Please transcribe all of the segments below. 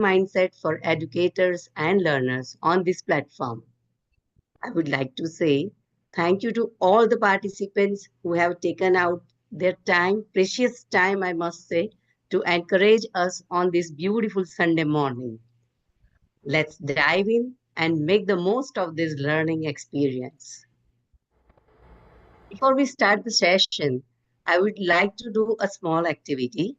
mindset for educators and learners on this platform. I would like to say thank you to all the participants who have taken out their time, precious time, I must say, to encourage us on this beautiful Sunday morning. Let's dive in and make the most of this learning experience. Before we start the session, I would like to do a small activity.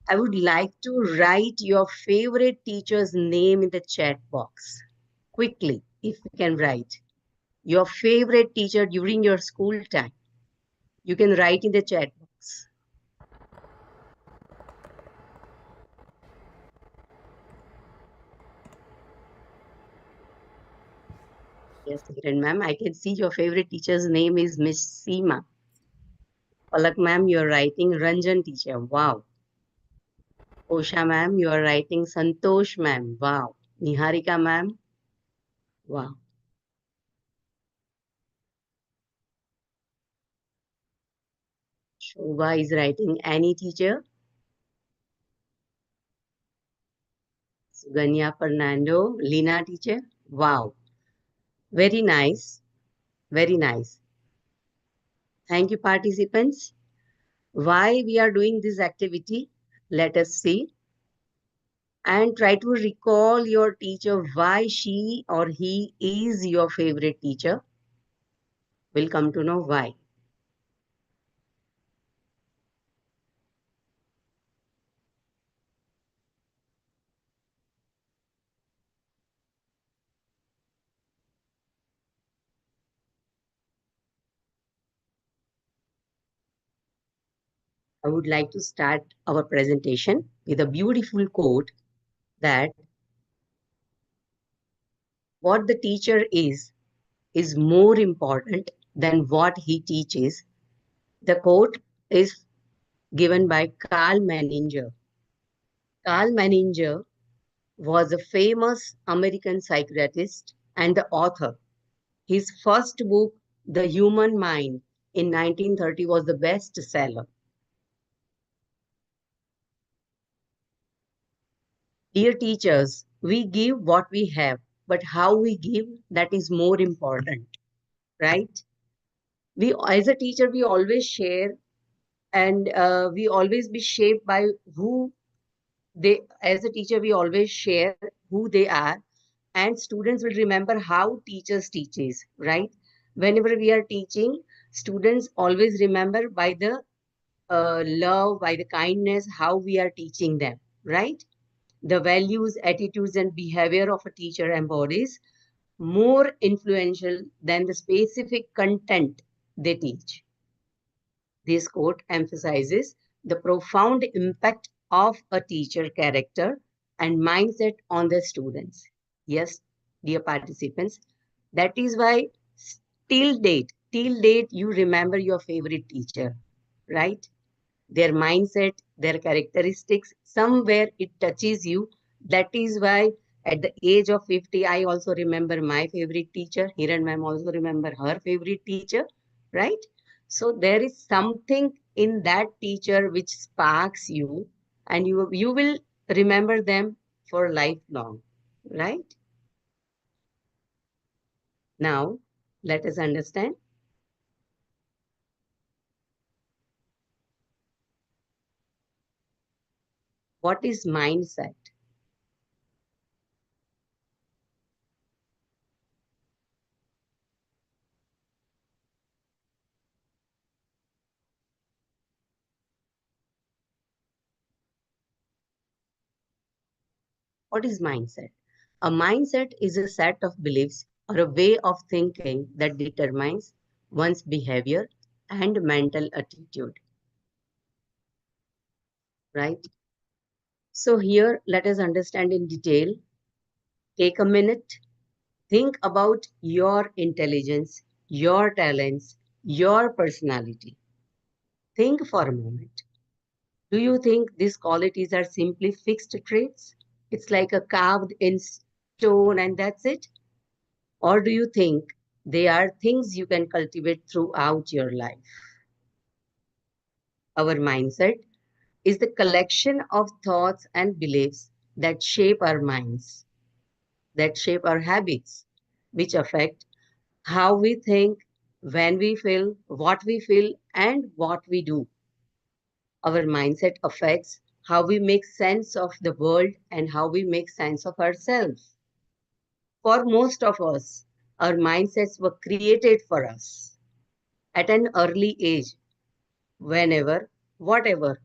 I would like to write your favorite teacher's name in the chat box. Quickly, if you can write your favorite teacher during your school time. You can write in the chat box. Yes, Kiran ma'am, I can see your favorite teacher's name is Miss Seema. Palak ma'am, you are writing Ranjan teacher. Wow. Osha ma'am, you are writing Santosh ma'am. Wow. Niharika ma'am. Wow. Shobha is writing any teacher. Suganya Fernando, Lina teacher. Wow. Very nice. Very nice. Thank you, participants. Why we are doing this activity? Let us see. And try to recall your teacher, why she or he is your favorite teacher. We'll come to know why. I would like to start our presentation with a beautiful quote that what the teacher is more important than what he teaches. The quote is given by Carl Menninger. Carl Menninger was a famous American psychiatrist and the author. His first book, The Human Mind, in 1930 was the bestseller. Dear teachers, we give what we have, but how we give, that is more important, right? We, as a teacher, we always share and we always be shaped by who they, as a teacher, we always share who they are, and students will remember how teachers teaches, right? Whenever we are teaching, students always remember by the love, by the kindness, how we are teaching them, right? The values, attitudes, and behavior of a teacher embodies more influential than the specific content they teach. This quote emphasizes the profound impact of a teacher character and mindset on their students. Yes, dear participants, that is why till date, you remember your favorite teacher, right? Their mindset, their characteristics, somewhere it touches you. That is why at the age of 50, I also remember my favorite teacher. Hiran ma'am also remember her favorite teacher, right? So there is something in that teacher which sparks you and you will remember them for lifelong, right? Now, let us understand what is mindset. What is mindset? A mindset is a set of beliefs or a way of thinking that determines one's behavior and mental attitude, right? So, here let us understand in detail. Take a minute, think about your intelligence, your talents, your personality. Think for a moment. Do you think these qualities are simply fixed traits? It's like a carved in stone and that's it? Or do you think they are things you can cultivate throughout your life? Our mindset is the collection of thoughts and beliefs that shape our minds, that shape our habits, which affect how we think, when we feel, and what we do. Our mindset affects how we make sense of the world and how we make sense of ourselves. For most of us, our mindsets were created for us at an early age, whenever, whatever,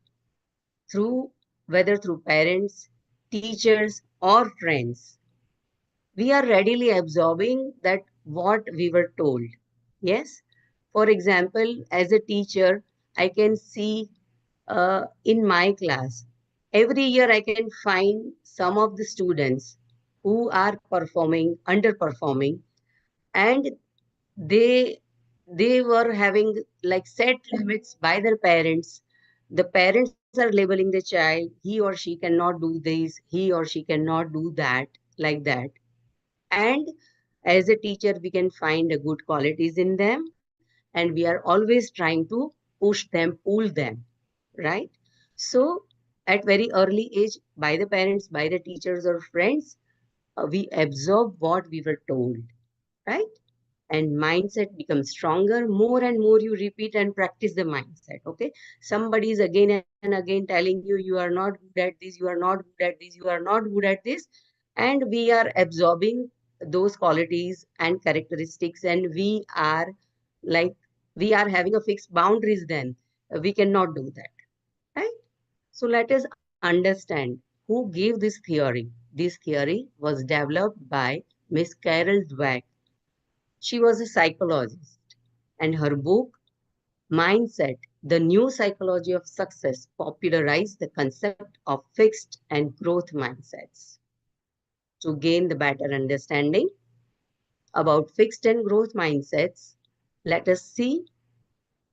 through whether through parents, teachers, or friends. We are readily absorbing that what we were told. Yes. For example, as a teacher, I can see in my class, every year I can find some of the students who are underperforming, and they they were having like set limits by their parents. The parents are labeling the child, he or she cannot do this, he or she cannot do that, like that. And as a teacher, we can find the good qualities in them, and we are always trying to push them, pull them, right? So at very early age, by the parents, by the teachers or friends, we absorb what we were told, right? And mindset becomes stronger more and more you repeat and practice the mindset. Okay, somebody is again and again telling you, you are not good at this, you are not good at this, you are not good at this, and we are absorbing those qualities and characteristics, and we are like, we are having a fixed boundaries. Then we cannot do that, right? So let us understand who gave this theory. This theory was developed by Miss Carol Dweck. She was a psychologist, and her book, Mindset, The New Psychology of Success, popularized the concept of fixed and growth mindsets. To gain the better understanding about fixed and growth mindsets, let us see,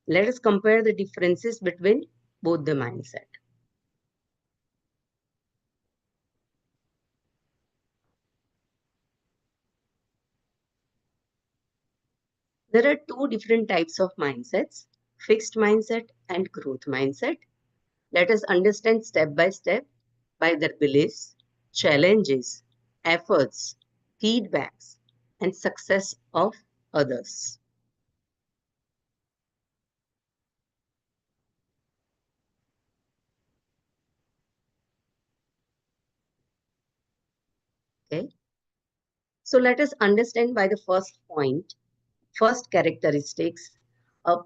let us compare the differences between both the mindset. There are two different types of mindsets, fixed mindset and growth mindset. Let us understand step by step by their beliefs, challenges, efforts, feedbacks, and success of others. Okay. So let us understand by the first point, first characteristics, a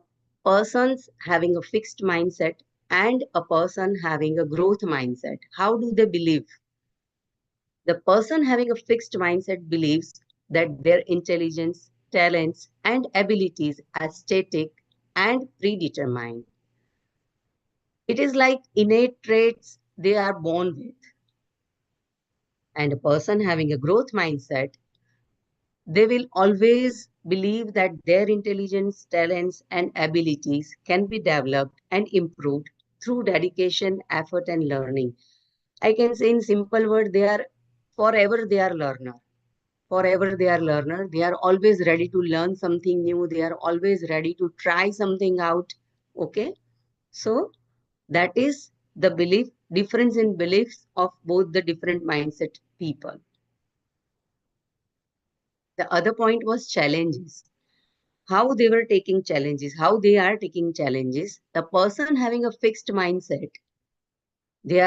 person's having a fixed mindset and a person having a growth mindset. How do they believe? The person having a fixed mindset believes that their intelligence, talents, and abilities are static and predetermined. It is like innate traits they are born with. And a person having a growth mindset, they will always believe that their intelligence, talents, and abilities can be developed and improved through dedication, effort, and learning. I can say in simple words, they are learner. Forever they are learner. They are always ready to learn something new. They are always ready to try something out. Okay. So that is the belief, difference in beliefs of both the different mindset people. The other point was challenges. How they were taking challenges, how they are taking challenges. The person having a fixed mindset, they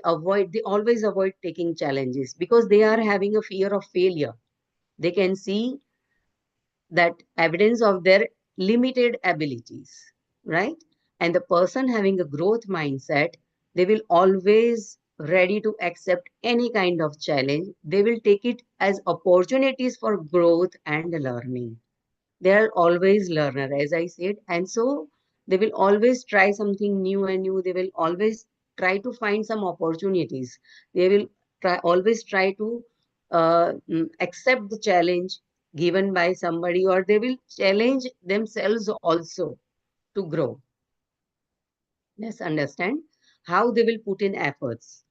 always avoid taking challenges because they are having a fear of failure. They can see that evidence of their limited abilities, right? And the person having a growth mindset, they will always ready to accept any kind of challenge. They will take it as opportunities for growth and learning. They are always learner, as I said, and so they will always try something new and new. They will always try to find some opportunities. They will always try to accept the challenge given by somebody, or they will challenge themselves also to grow. Let's understand how they will put in efforts.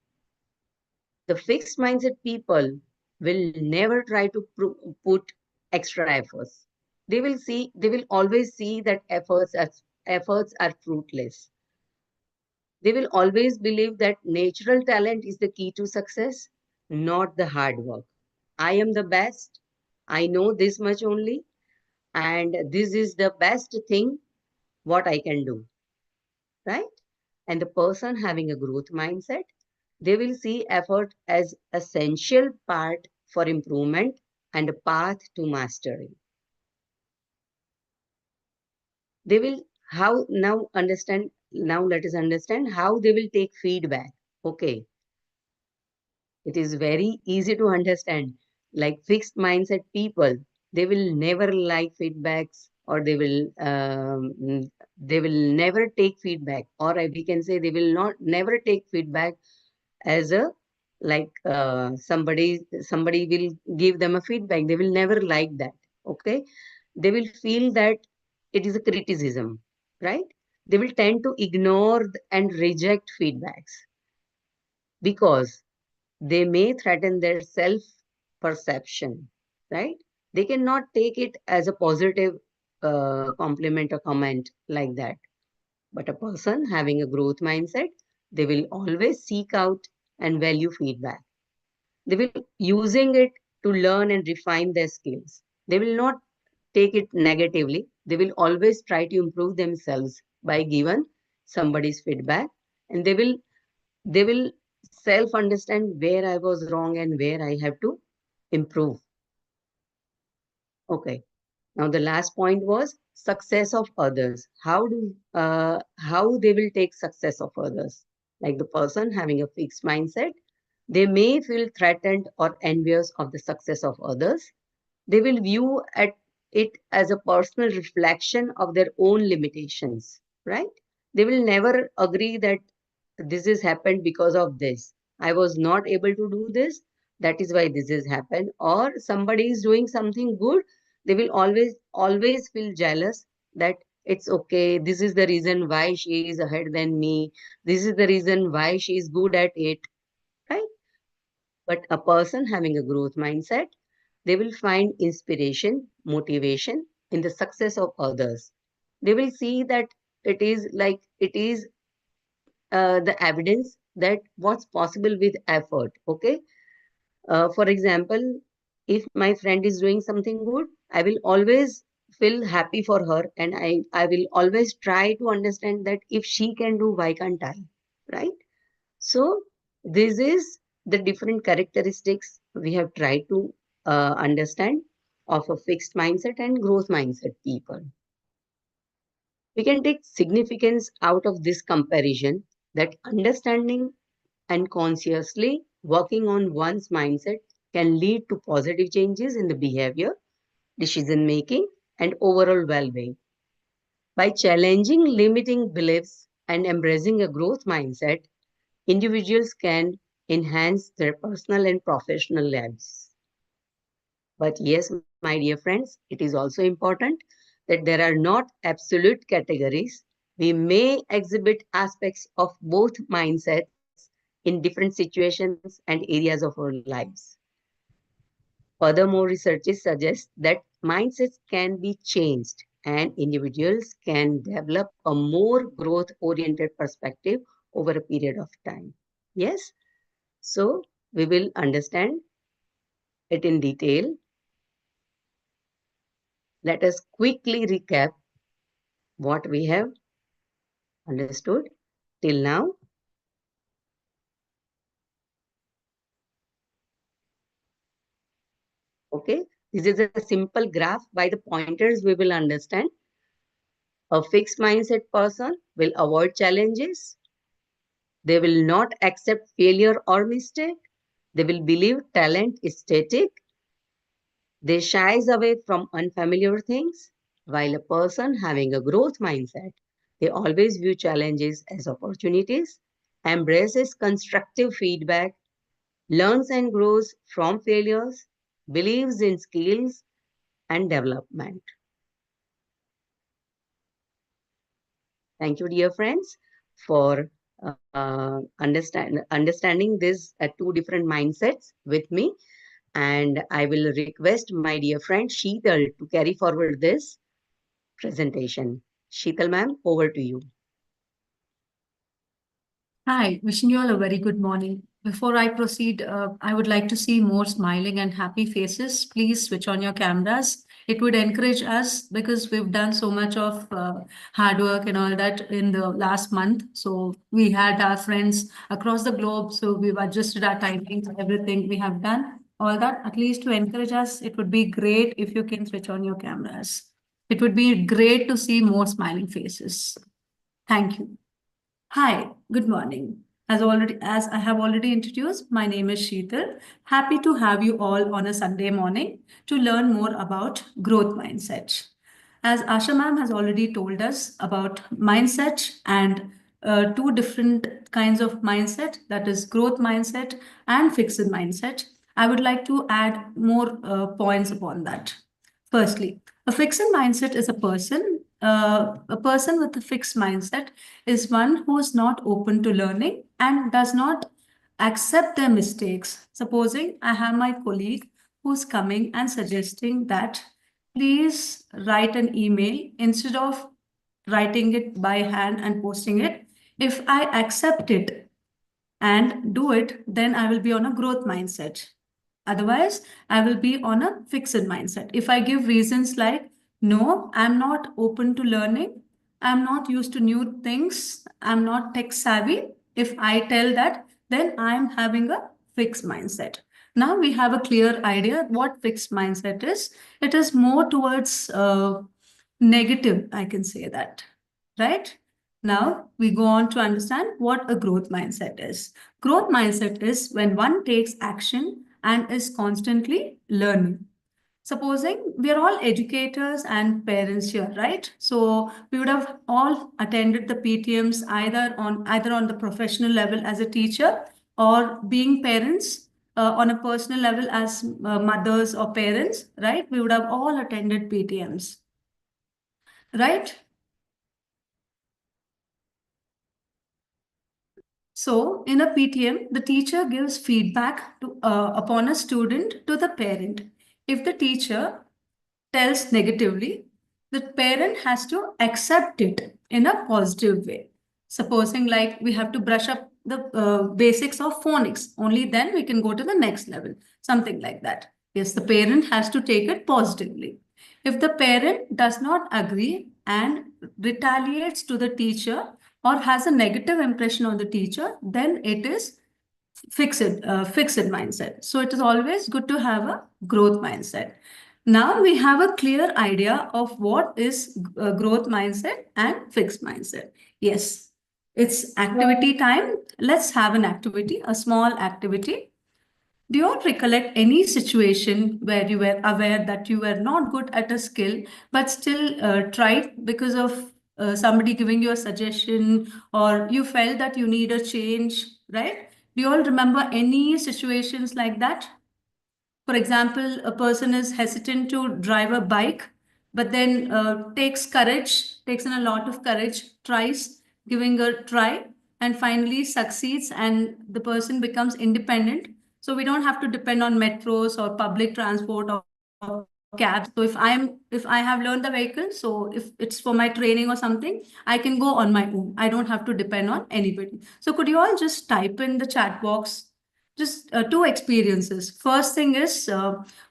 The fixed mindset people will never try to put extra efforts. They will always see that efforts are fruitless. They will always believe that natural talent is the key to success, not the hard work. I am the best. I know this much only, and this is the best thing what I can do, right? And the person having a growth mindset, they will see effort as essential part for improvement and a path to mastery. They will how now understand now let us understand how they will take feedback. Okay, it is very easy to understand. Like fixed mindset people, they will never like feedbacks, or they will never take feedback, or we can say they will not never take feedback as a somebody will give them a feedback. They will never like that. Okay, they will feel that it is a criticism, right? They will tend to ignore and reject feedbacks because they may threaten their self perception, right? They cannot take it as a positive compliment or comment like that. But a person having a growth mindset, they will always seek out and value feedback. They will using it to learn and refine their skills. They will not take it negatively. They will always try to improve themselves by given somebody's feedback, and they will self understand where I was wrong and where I have to improve. Okay. Now the last point was success of others. How they will take success of others? Like the person having a fixed mindset, they may feel threatened or envious of the success of others. They will view at it as a personal reflection of their own limitations, right? They will never agree that this has happened because of this. I was not able to do this. That is why this has happened. Or somebody is doing something good. They will always feel jealous that it's okay. This is the reason why she is ahead than me. This is the reason why she is good at it, right? But a person having a growth mindset, they will find inspiration, motivation in the success of others. They will see that it is the evidence that what's possible with effort. Okay. For example, if my friend is doing something good, I will always feel happy for her, and I will always try to understand that if she can do, why can't I? Right? So, this is the different characteristics we have tried to understand of a fixed mindset and growth mindset people. We can take significance out of this comparison that understanding and consciously working on one's mindset can lead to positive changes in the behavior, decision making, and overall well being. By challenging limiting beliefs and embracing a growth mindset, individuals can enhance their personal and professional lives. But yes, my dear friends, it is also important that there are not absolute categories. We may exhibit aspects of both mindsets in different situations and areas of our lives. Furthermore, researches suggest that mindsets can be changed and individuals can develop a more growth oriented perspective over a period of time. Yes, so we will understand it in detail. Let us quickly recap what we have understood till now. Okay, this is a simple graph. By the pointers, we will understand. A fixed mindset person will avoid challenges. They will not accept failure or mistake. They will believe talent is static. They shies away from unfamiliar things. While a person having a growth mindset, they always view challenges as opportunities, embraces constructive feedback, learns and grows from failures, believes in skills and development. Thank you, dear friends, for understanding these two different mindsets with me. And I will request my dear friend Sheetal to carry forward this presentation. Sheetal ma'am, over to you. Hi, wishing you all a very good morning. Before I proceed, I would like to see more smiling and happy faces. Please switch on your cameras. It would encourage us because we've done so much of hard work and all that in the last month. So we had our friends across the globe. So we've adjusted our timings, everything we have done. All that, at least to encourage us, it would be great if you can switch on your cameras. It would be great to see more smiling faces. Thank you. Hi, good morning. As I have already introduced, my name is Sheetal. Happy to have you all on a Sunday morning to learn more about growth mindset. As Asha ma'am has already told us about mindset and two different kinds of mindset, that is growth mindset and fixed mindset, I would like to add more points upon that. Firstly, a fixed mindset is a person with a fixed mindset is one who is not open to learning and does not accept their mistakes. Supposing I have my colleague who's coming and suggesting that please write an email instead of writing it by hand and posting it. If I accept it and do it, then I will be on a growth mindset. Otherwise, I will be on a fixed mindset. If I give reasons like, no, I'm not open to learning, I'm not used to new things, I'm not tech savvy, if I tell that, then I'm having a fixed mindset. Now we have a clear idea what fixed mindset is. It is more towards negative, I can say that, right? Now we go on to understand what a growth mindset is. Growth mindset is when one takes action and is constantly learning. Supposing we are all educators and parents here, right? So we would have all attended the PTMs either on the professional level as a teacher or being parents on a personal level as mothers or parents, right? We would have all attended PTMs, right? So, in a PTM, the teacher gives feedback upon a student to the parent. If the teacher tells negatively, the parent has to accept it in a positive way. Supposing, like, we have to brush up the basics of phonics, only then we can go to the next level, something like that. Yes, the parent has to take it positively. If the parent does not agree and retaliates to the teacher or has a negative impression on the teacher, then it is fixed mindset. So it is always good to have a growth mindset. Now we have a clear idea of what is growth mindset and fixed mindset. Yes, it's activity time. Let's have an activity, a small activity. Do you all recollect any situation where you were aware that you were not good at a skill but still tried because of somebody giving you a suggestion or you felt that you need a change, right? Do you all remember any situations like that? For example, a person is hesitant to drive a bike, but then takes in a lot of courage, tries giving a try, and finally succeeds, and the person becomes independent. So we don't have to depend on metros or public transport or cabs. So if I have learned the vehicle, so if it's for my training or something, I can go on my own. I don't have to depend on anybody. So could you all just type in the chat box just two experiences. First thing is,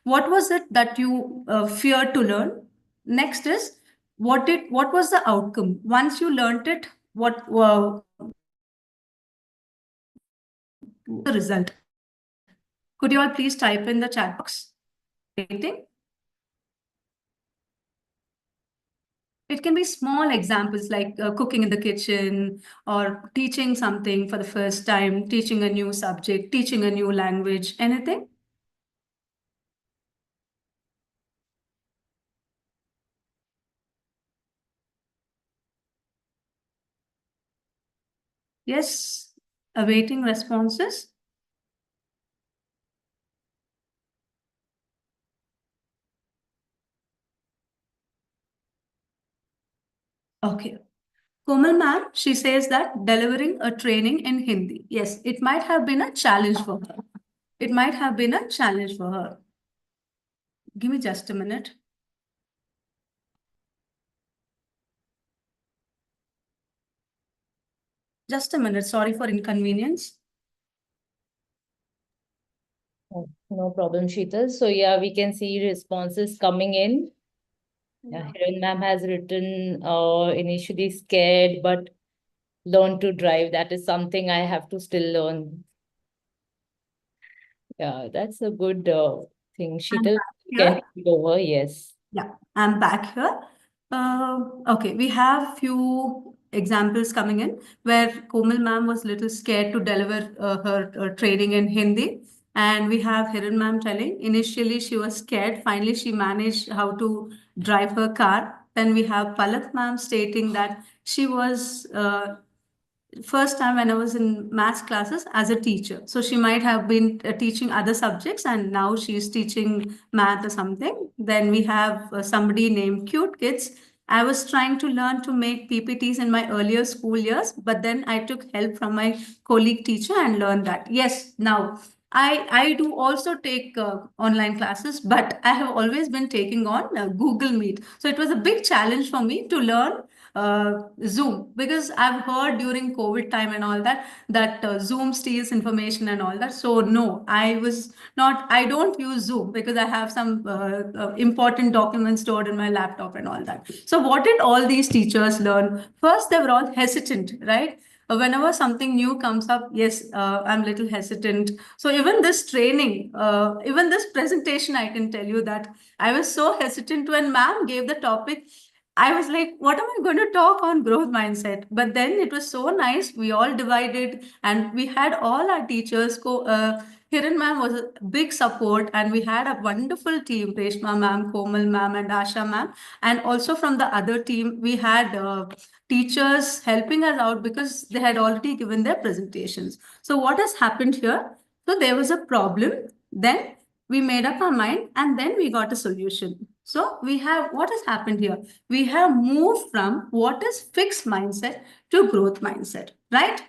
what was it that you feared to learn? Next is, what was the outcome once you learned it? What the result? Could you all please type in the chat box? Waiting. It can be small examples like cooking in the kitchen or teaching something for the first time, teaching a new subject, teaching a new language, anything. Yes, awaiting responses. Okay. Komal ma'am, she says that delivering a training in Hindi. Yes, it might have been a challenge for her. It might have been a challenge for her. Give me just a minute. Just a minute. Sorry for inconvenience. Oh, no problem, Sheetal. So yeah, we can see responses coming in. Hiran ma'am has written initially scared, but learn to drive. That is something I have to still learn. Yeah, that's a good thing. Sheetal, you can Here. take it over. Yes. Yeah, I'm back here. Okay, we have few examples coming in where Komal ma'am was little scared to deliver her training in Hindi. And we have Hiran ma'am telling initially she was scared. Finally, she managed how to drive her car. Then we have Palak ma'am stating that she was first time when I was in maths classes as a teacher. So she might have been teaching other subjects and now she's teaching math or something. Then we have somebody named Cute Kids. I was trying to learn to make PPTs in my earlier school years, but then I took help from my colleague teacher and learned that. Yes, now I do also take online classes, but I have always been taking on Google Meet. So it was a big challenge for me to learn Zoom because I've heard during COVID time and all that Zoom steals information and all that. So no, I don't use Zoom because I have some important documents stored in my laptop and all that. So what did all these teachers learn? First, they were all hesitant, right? Whenever something new comes up, yes, I'm little hesitant. So even this training, even this presentation, I can tell you that I was so hesitant when ma'am gave the topic. I was like, what am I going to talk on growth mindset? But then it was so nice. We all divided and we had all our teachers go. Hiran ma'am was a big support, and we had a wonderful team, Reshma ma'am, Komal ma'am, and Asha ma'am. And also from the other team, we had teachers helping us out because they had already given their presentations. So what has happened here? So there was a problem. Then we made up our mind and then we got a solution. So we have what has happened here? We have moved from what is fixed mindset to growth mindset, right?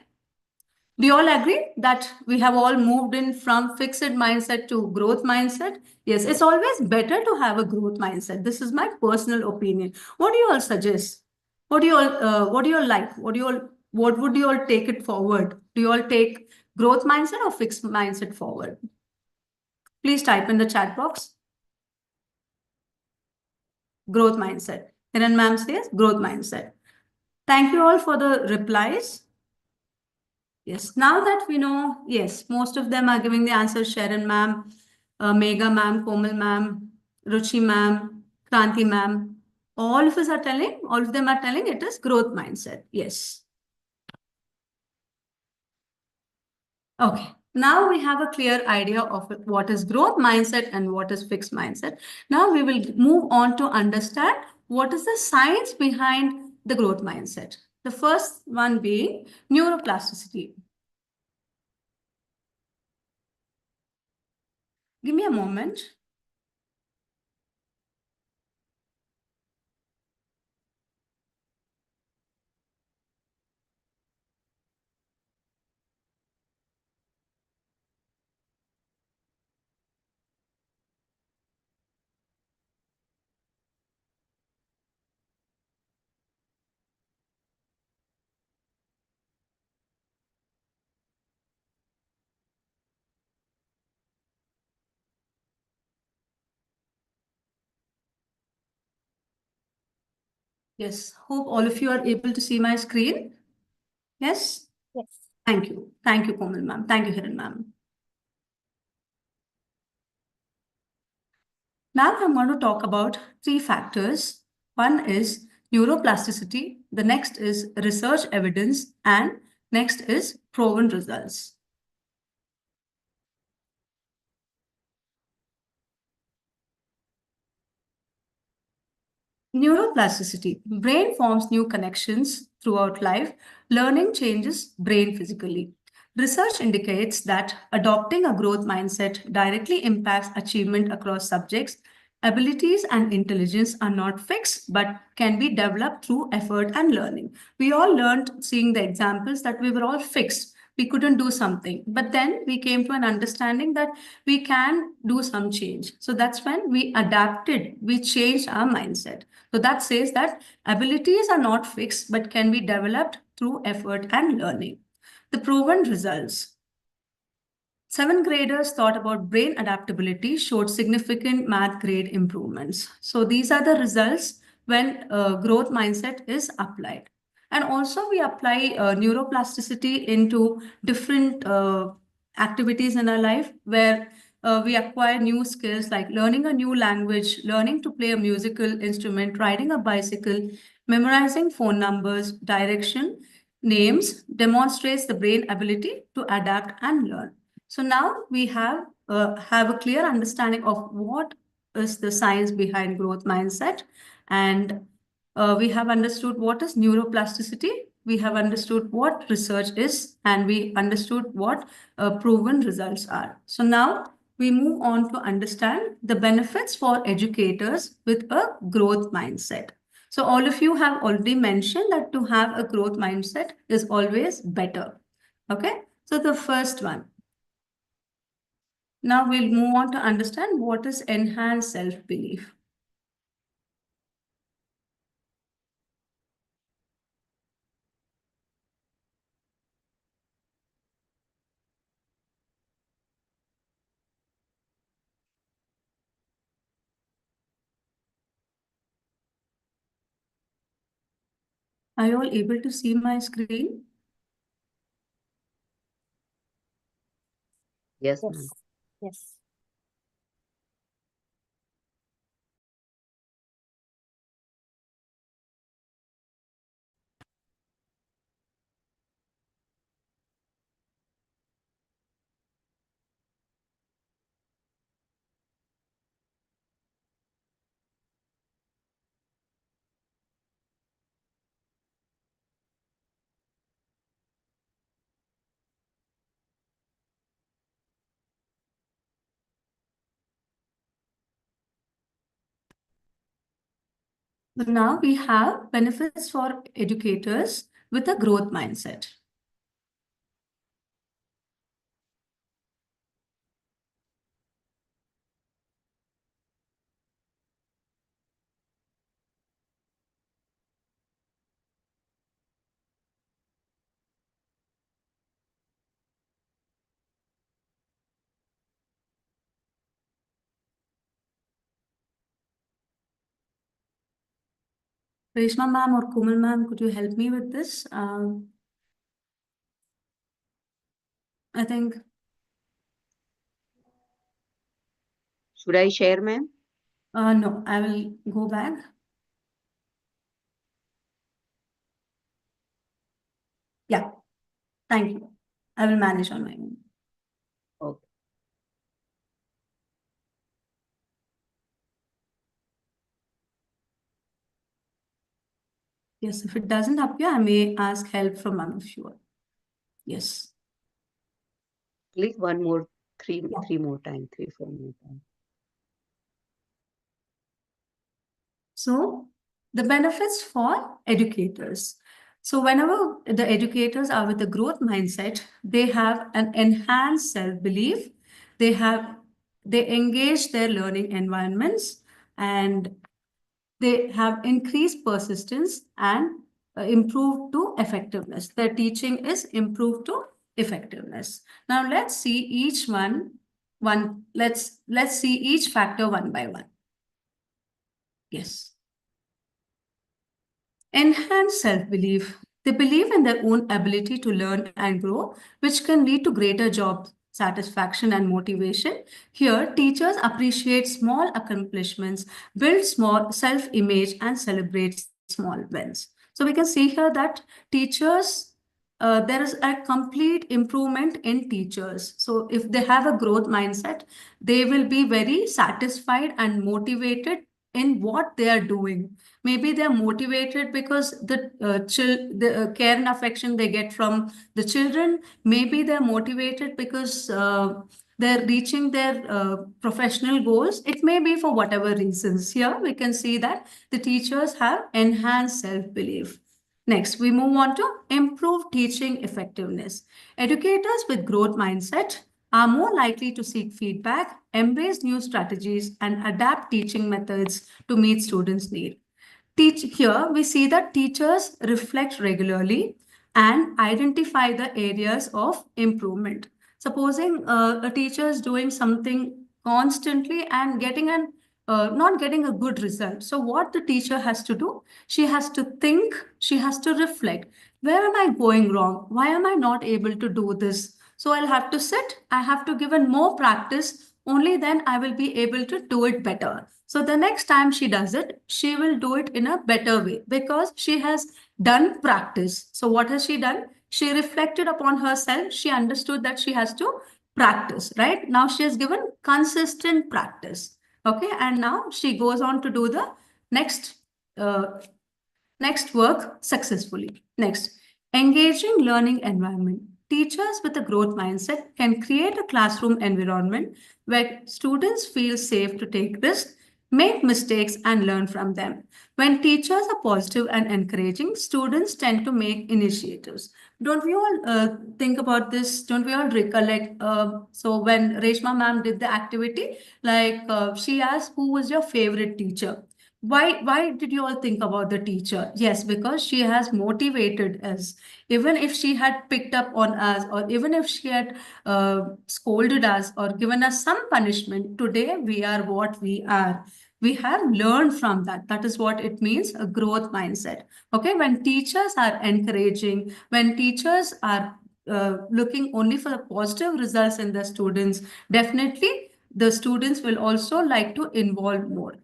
Do you all agree that we have all moved in from fixed mindset to growth mindset? Yes, it's always better to have a growth mindset. This is my personal opinion. What do you all suggest? What do you all like? What would you all take it forward? Do you all take growth mindset or fixed mindset forward? Please type in the chat box. Growth mindset. Hiran ma'am says growth mindset. Thank you all for the replies. Yes, now that we know, yes, most of them are giving the answer. Sharon ma'am, Megha ma'am, Komal ma'am, Ruchi ma'am, Kranti ma'am. All of us are telling, all of them are telling it is growth mindset. Yes. Okay. Now we have a clear idea of what is growth mindset and what is fixed mindset. Now we will move on to understand what is the science behind the growth mindset. The first one being neuroplasticity. Give me a moment. Yes, hope all of you are able to see my screen. Yes? Yes. Thank you. Thank you, Komal ma'am. Thank you, Hiran ma'am. Now I'm going to talk about three factors. One is neuroplasticity, the next is research evidence, and next is proven results. Neuroplasticity. Brain forms new connections throughout life. Learning changes brain physically. Research indicates that adopting a growth mindset directly impacts achievement across subjects. Abilities and intelligence are not fixed but can be developed through effort and learning. We all learned seeing the examples that we were all fixed. We couldn't do something. But then we came to an understanding that we can do some change. So that's when we adapted, we changed our mindset. So that says that abilities are not fixed but can be developed through effort and learning. The proven results. 7th graders thought about brain adaptability showed significant math grade improvements. So these are the results when growth mindset is applied. And also we apply neuroplasticity into different activities in our life where we acquire new skills like learning a new language, learning to play a musical instrument, riding a bicycle, memorizing phone numbers, direction, names demonstrates the brain ability to adapt and learn. So now we have a clear understanding of what is the science behind growth mindset, and we have understood what is neuroplasticity. We have understood what research is, and we understood what proven results are. So now we move on to understand the benefits for educators with a growth mindset. So all of you have already mentioned that to have a growth mindset is always better. Okay, so the first one. Now we'll move on to understand what is enhanced self-belief. Are you all able to see my screen? Yes, ma'am. Yes. So now we have benefits for educators with a growth mindset. Reshma ma'am or Komal ma'am, could you help me with this? I think. Should I share, ma'am? No, I will go back. Yeah, thank you. I will manage on my own. Okay. Yes, if it doesn't appear, I may ask help from one of you. Yes. Click one more, three more times, 4 more times. So the benefits for educators. So whenever the educators are with a growth mindset, they have an enhanced self-belief. They engage their learning environments, and they have increased persistence and improved to effectiveness. Their teaching is improved to effectiveness. Now let's see each let's see each factor one by one. Yes. Enhance self-belief. They believe in their own ability to learn and grow, which can lead to greater job satisfaction and motivation. Here, teachers appreciate small accomplishments, build small self-image, and celebrate small wins. So we can see here that teachers, there is a complete improvement in teachers. So if they have a growth mindset, they will be very satisfied and motivated in what they are doing. Maybe they're motivated because the care and affection they get from the children. Maybe they're motivated because they're reaching their professional goals. It may be for whatever reasons. Here we can see that the teachers have enhanced self-belief. Next, we move on to improve teaching effectiveness. Educators with growth mindset are more likely to seek feedback, embrace new strategies, and adapt teaching methods to meet students' needs. Here, we see that teachers reflect regularly, and identify the areas of improvement. Supposing a teacher is doing something constantly and getting an not getting a good result. So what the teacher has to do, she has to think, she has to reflect. Where am I going wrong? Why am I not able to do this? So I'll have to sit, I have to give in more practice. Only then I will be able to do it better. So the next time she does it, she will do it in a better way because she has done practice. So what has she done? She reflected upon herself. She understood that she has to practice, right? Now she has given consistent practice. Okay, and now she goes on to do the next uh, next work successfully. Next, engaging learning environment. Teachers with a growth mindset can create a classroom environment where students feel safe to take risks, make mistakes, and learn from them. When teachers are positive and encouraging, students tend to make initiatives. Don't we all think about this? Don't we all recollect? So when Reshma ma'am did the activity, she asked, "Who was your favorite teacher?" Why did you all think about the teacher? Yes, because she has motivated us. Even if she had picked up on us, or even if she had scolded us or given us some punishment, today we are what we are. We have learned from that. That is what it means, a growth mindset. Okay, when teachers are encouraging, when teachers are looking only for the positive results in the students, definitely the students will also like to involve more.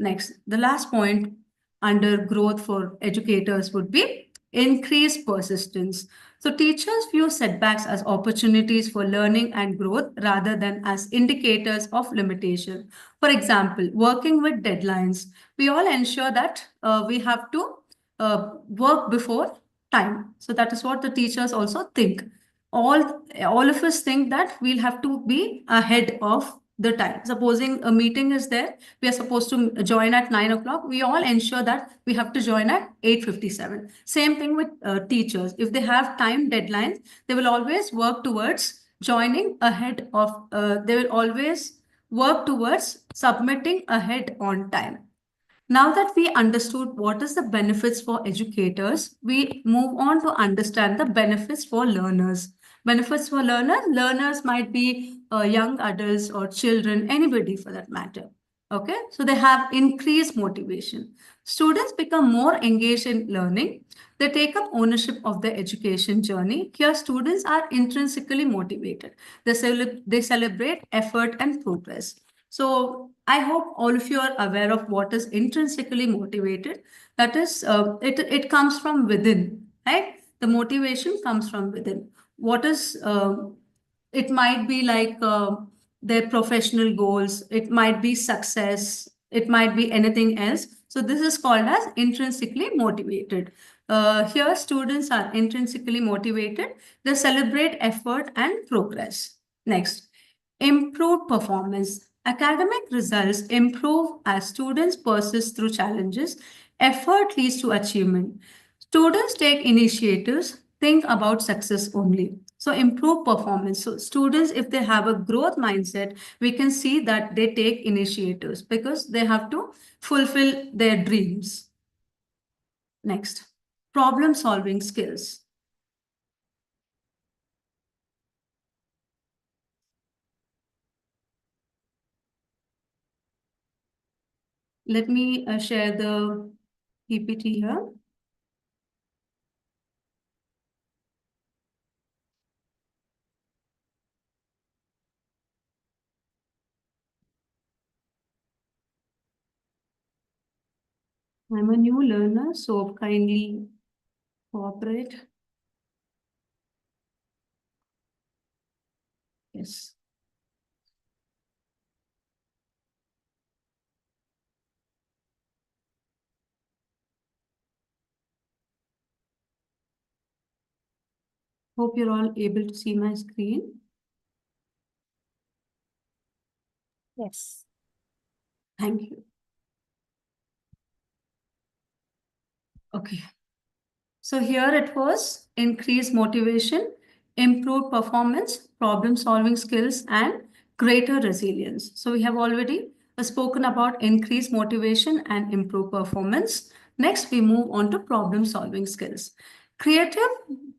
Next, the last point under growth for educators would be increased persistence. So teachers view setbacks as opportunities for learning and growth rather than as indicators of limitation. For example, working with deadlines, we all ensure that we have to work before time. So that is what the teachers also think. All of us think that we'll have to be ahead of the time. Supposing a meeting is there, we are supposed to join at 9 o'clock. We all ensure that we have to join at 8:57. Same thing with teachers. If they have time deadlines, they will always work towards joining ahead of, they will always work towards submitting ahead on time. Now that we understood what is the benefits for educators, we move on to understand the benefits for learners. Benefits for learners, learners might be young adults or children, anybody for that matter. Okay, so they have increased motivation. Students become more engaged in learning. They take up ownership of their education journey. Here, students are intrinsically motivated. They celebrate effort and progress. So I hope all of you are aware of what is intrinsically motivated. That is, it comes from within, right? The motivation comes from within. What is, it might be their professional goals, it might be success, it might be anything else. So this is called as intrinsically motivated. Here, students are intrinsically motivated. They celebrate effort and progress. Next, improved performance. Academic results improve as students persist through challenges. Effort leads to achievement. Students take initiatives, think about success only. So improve performance. So students, if they have a growth mindset, we can see that they take initiatives because they have to fulfill their dreams. Next, problem solving skills. Let me share the PPT here. I'm a new learner, so kindly cooperate. Yes. Hope you're all able to see my screen. Yes. Thank you. Okay. So here it was increased motivation, improved performance, problem solving skills, and greater resilience. So we have already spoken about increased motivation and improved performance. Next, we move on to problem solving skills. Creative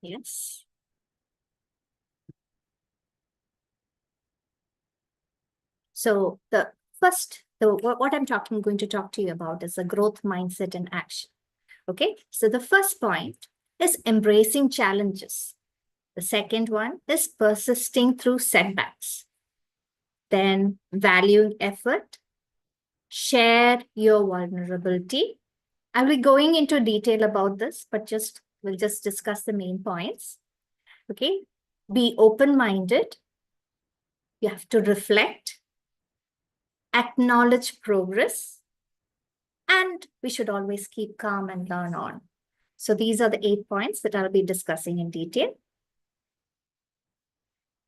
Yes. So the first, what I'm going to talk to you about is a growth mindset in action. Okay. So the first point is embracing challenges. The second one is persisting through setbacks. Then valuing effort, share your vulnerability. I'll be going into detail about this, but we'll just discuss the main points. Okay. Be open-minded. You have to reflect, acknowledge progress, and we should always keep calm and learn on. So these are the 8 points that I'll be discussing in detail.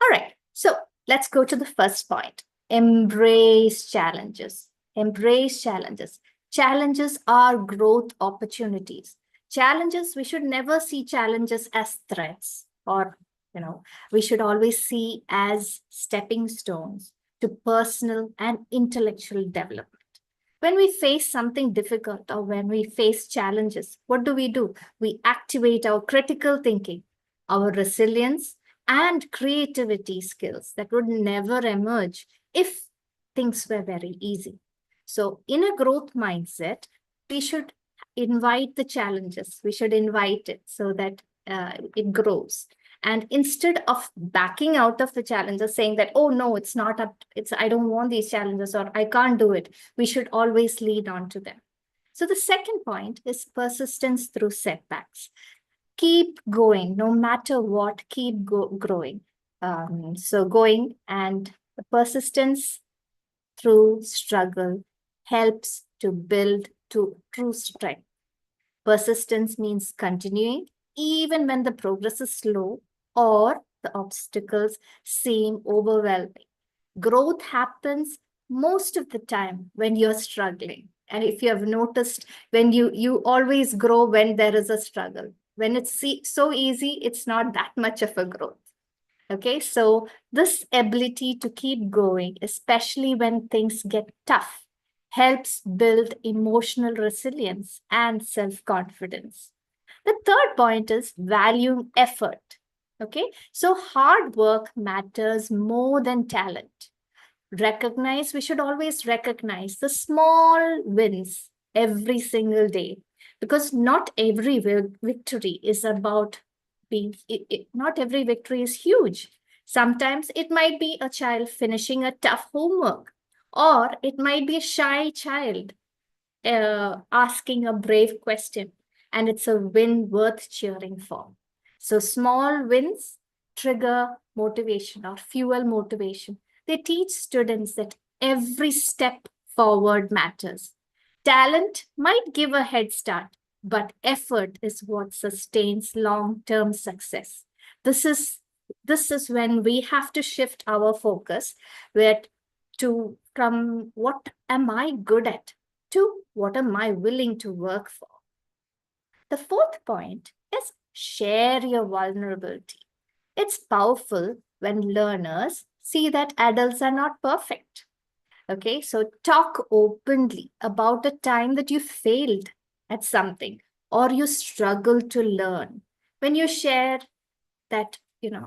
All right. So let's go to the first point. Embrace challenges. Embrace challenges. Challenges are growth opportunities. Challenges, we should never see challenges as threats, or, we should always see as stepping stones to personal and intellectual development. When we face something difficult or when we face challenges, what do? We activate our critical thinking, our resilience, and creativity skills that would never emerge if things were very easy. So in a growth mindset, we should invite the challenges. We should invite it so that it grows. And instead of backing out of the challenges, saying that, oh, no, it's not up, I don't want these challenges, or I can't do it, we should always lead on to them. So the second point is persistence through setbacks. Keep going, no matter what, keep growing. So going and persistence through struggle helps to build to true strength. Persistence means continuing even when the progress is slow or the obstacles seem overwhelming. Growth happens most of the time when you're struggling. And if you have noticed, when you always grow when there is a struggle. When it's so easy, it's not that much of a growth. Okay, so this ability to keep going, especially when things get tough, helps build emotional resilience and self-confidence. The third point is valuing effort. Okay, so hard work matters more than talent. We should always recognize the small wins every single day, because not every victory is about not every victory is huge. Sometimes it might be a child finishing a tough homework, or it might be a shy child asking a brave question, and it's a win worth cheering for. So small wins trigger motivation or fuel motivation. They teach students that every step forward matters. Talent might give a head start, but effort is what sustains long-term success. This is when we have to shift our focus from what am I good at to what am I willing to work for. The fourth point is share your vulnerability. It's powerful when learners see that adults are not perfect. Okay, so talk openly about a time that you failed at something or you struggled to learn. When you share that,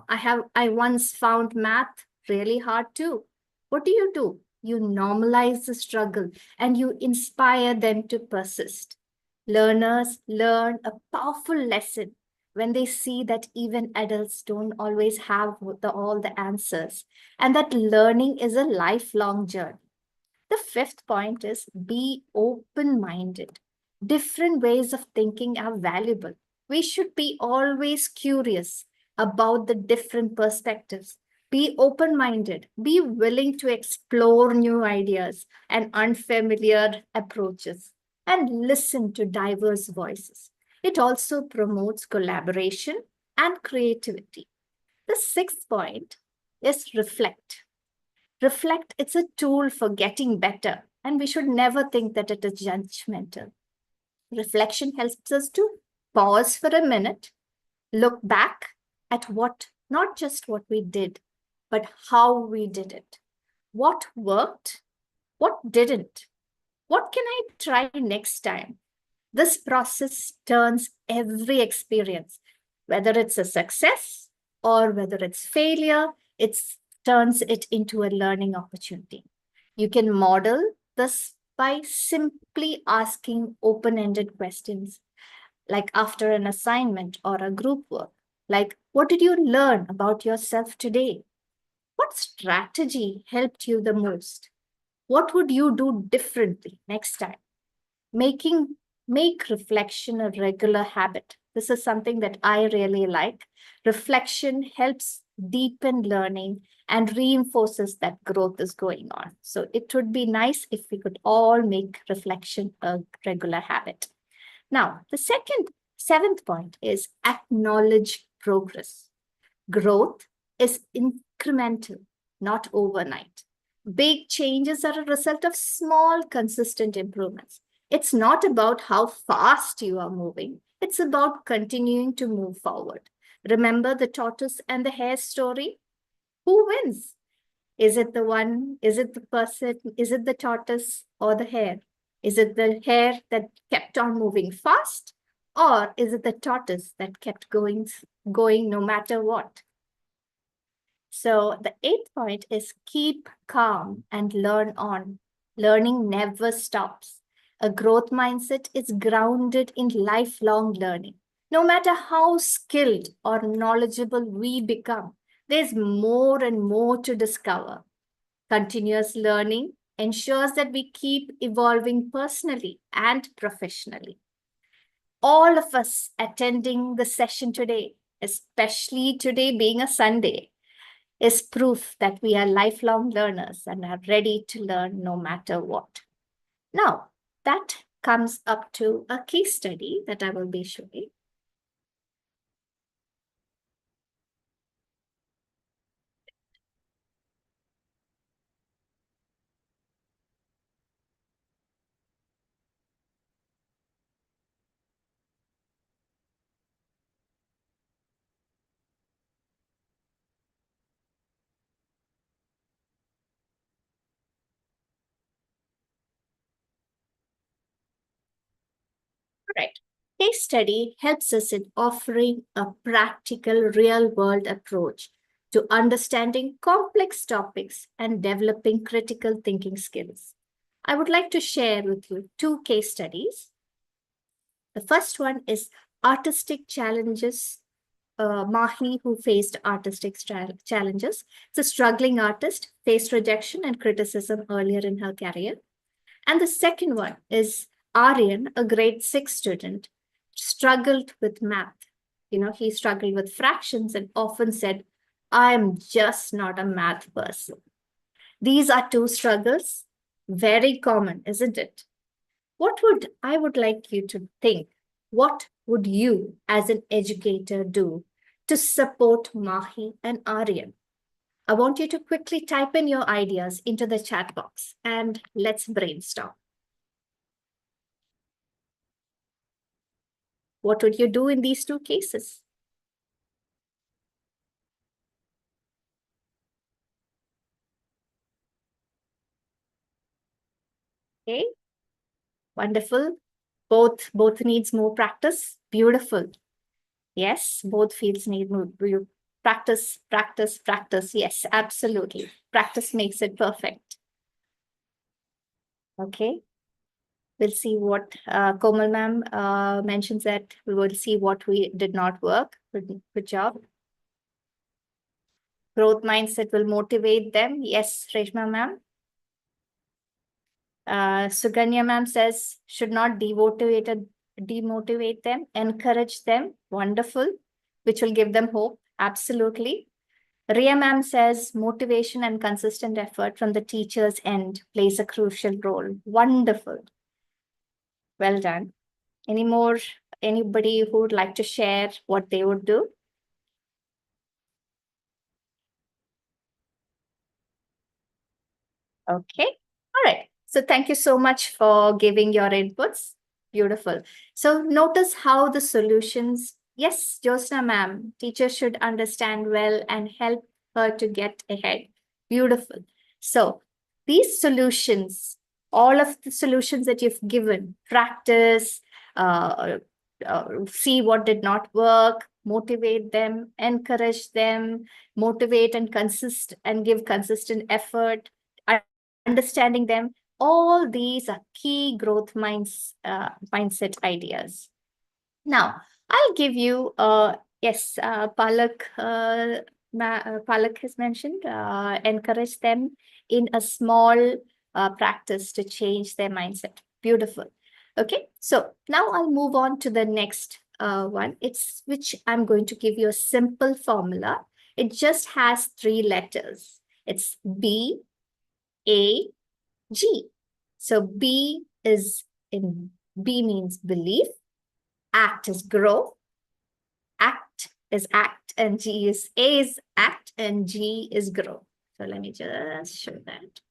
I once found math really hard too. What do? You normalize the struggle and you inspire them to persist. Learners learn a powerful lesson when they see that even adults don't always have all the answers, and that learning is a lifelong journey. The fifth point is be open-minded. Different ways of thinking are valuable. We should be always curious about the different perspectives. Be open-minded. Be willing to explore new ideas and unfamiliar approaches, and listen to diverse voices. It also promotes collaboration and creativity. The sixth point is reflect. Reflect, it's a tool for getting better, and we should never think that it is judgmental. Reflection helps us to pause for a minute, look back at not just what we did, but how we did it. What worked? What didn't? What can I try next time? This process turns every experience, Whether it's a success or whether it's failure, it turns it into a learning opportunity. You can model this by simply asking open-ended questions, like after an assignment or a group work, like, what did you learn about yourself today? What strategy helped you the most? What would you do differently next time? Make reflection a regular habit. This is something that I really like. Reflection helps deepen learning and reinforces that growth is going on. So it would be nice if we could all make reflection a regular habit. Now, the seventh point is acknowledge progress. Growth is incremental, not overnight. Big changes are a result of small, consistent improvements. It's not about how fast you are moving. It's about continuing to move forward. Remember the tortoise and the hare story? Who wins? Is it the one? Is it the person? Is it the tortoise or the hare? Is it the hare that kept on moving fast? Or is it the tortoise that kept going no matter what? So the eighth point is keep calm and learn on. Learning never stops. A growth mindset is grounded in lifelong learning. No matter how skilled or knowledgeable we become, there's more and more to discover. Continuous learning ensures that we keep evolving personally and professionally. All of us attending the session today, especially today being a Sunday, is proof that we are lifelong learners and are ready to learn no matter what. Now, that comes up to a case study that I will be showing. Right. Case study helps us in offering a practical real-world approach to understanding complex topics and developing critical thinking skills. I would like to share with you two case studies. The first one is artistic challenges. Mahi, who faced artistic challenges. It's a struggling artist, faced rejection and criticism earlier in her career. And the second one is Aryan, a grade 6 student, struggled with math. He struggled with fractions and often said, I'm just not a math person. These are two struggles, very common, isn't it? I would like you to think, what would you as an educator do to support Mahi and Aryan? I want you to quickly type in your ideas into the chat box and let's brainstorm. What would you do in these two cases? Okay, wonderful. Both needs more practice. Beautiful. Yes, both fields need more practice, practice, practice. Yes, absolutely. Practice makes it perfect. Okay. We'll see what Komal ma'am mentions that we will see what we did not work. Good job. Growth mindset will motivate them. Yes, Reshma ma'am. Suganya ma'am says should not demotivate them, encourage them. Wonderful, which will give them hope. Absolutely. Ria ma'am says motivation and consistent effort from the teacher's end plays a crucial role. Wonderful. Well done. Anybody who would like to share what they would do? Okay. All right. So thank you so much for giving your inputs. Beautiful. So notice how the solutions, yes, Josna ma'am, teachers should understand well and help her to get ahead. Beautiful. So these solutions, all of the solutions that you've given, practice, see what did not work, motivate them, encourage them, motivate and give consistent effort, understanding them. All these are key growth mindset ideas. Now, I'll give you, yes, Palak has mentioned, encourage them in a small practice to change their mindset. Beautiful. Okay, so now I'll move on to the next one. Which I'm going to give you a simple formula. It just has 3 letters. It's B, A, G. So B means belief, act is grow, act is act, and A is act, and G is grow. So let me just show that.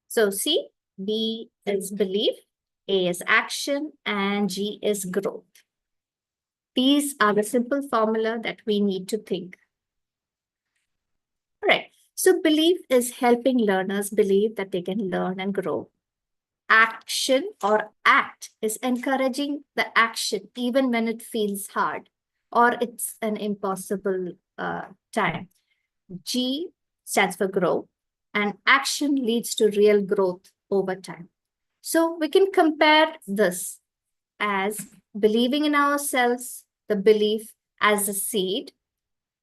So see, B is belief, A is action, and G is growth. These are the simple formula that we need to think. All right. So belief is helping learners believe that they can learn and grow. Action or act is encouraging the action even when it feels hard or it's an impossible time. G stands for grow, and action leads to real growth over time. So we can compare this as believing in ourselves, the belief as a seed.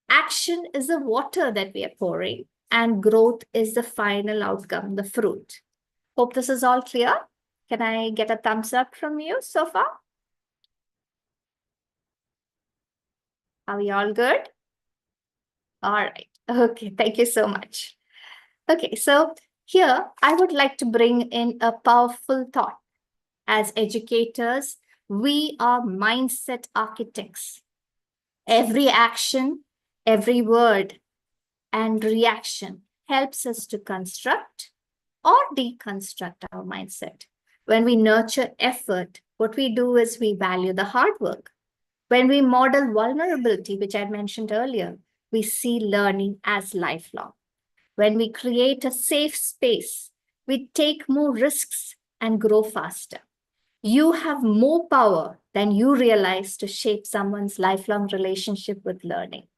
Action is the water that we are pouring, and growth is the final outcome, the fruit. Hope this is all clear. Can I get a thumbs up from you so far? Are we all good? All right. Okay, thank you so much. Okay, so here I would like to bring in a powerful thought. As educators, we are mindset architects. Every action, every word, and reaction helps us to construct or deconstruct our mindset. When we nurture effort, what we do is we value the hard work. When we model vulnerability, which I mentioned earlier, we see learning as lifelong. When we create a safe space, we take more risks and grow faster. You have more power than you realize to shape someone's lifelong relationship with learning.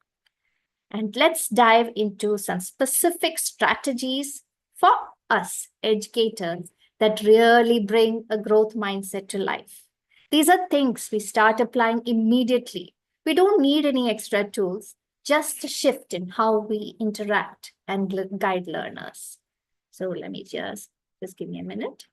And let's dive into some specific strategies for us educators that really bring a growth mindset to life. These are things we start applying immediately. We don't need any extra tools, just a shift in how we interact and guide learners. So let me just give me a minute.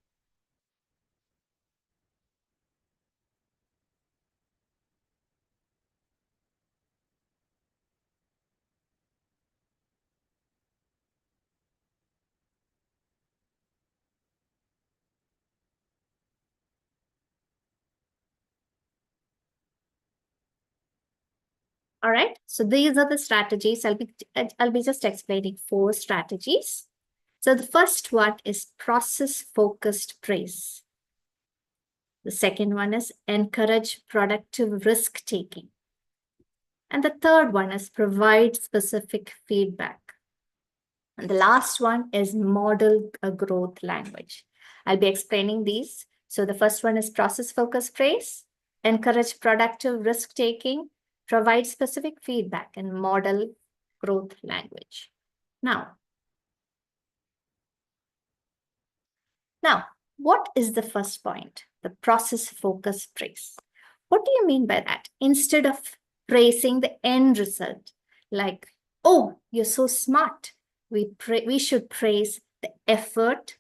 All right, so these are the strategies. I'll be just explaining 4 strategies. So the first one is process-focused praise. The second one is encourage productive risk-taking. And the third one is provide specific feedback. And the last one is model a growth language. I'll be explaining these. So the first one is process-focused praise, encourage productive risk-taking, provide specific feedback, and model growth language. Now, what is the first point? The process-focused praise. What do you mean by that? Instead of praising the end result, like, oh, you're so smart, we should praise the effort,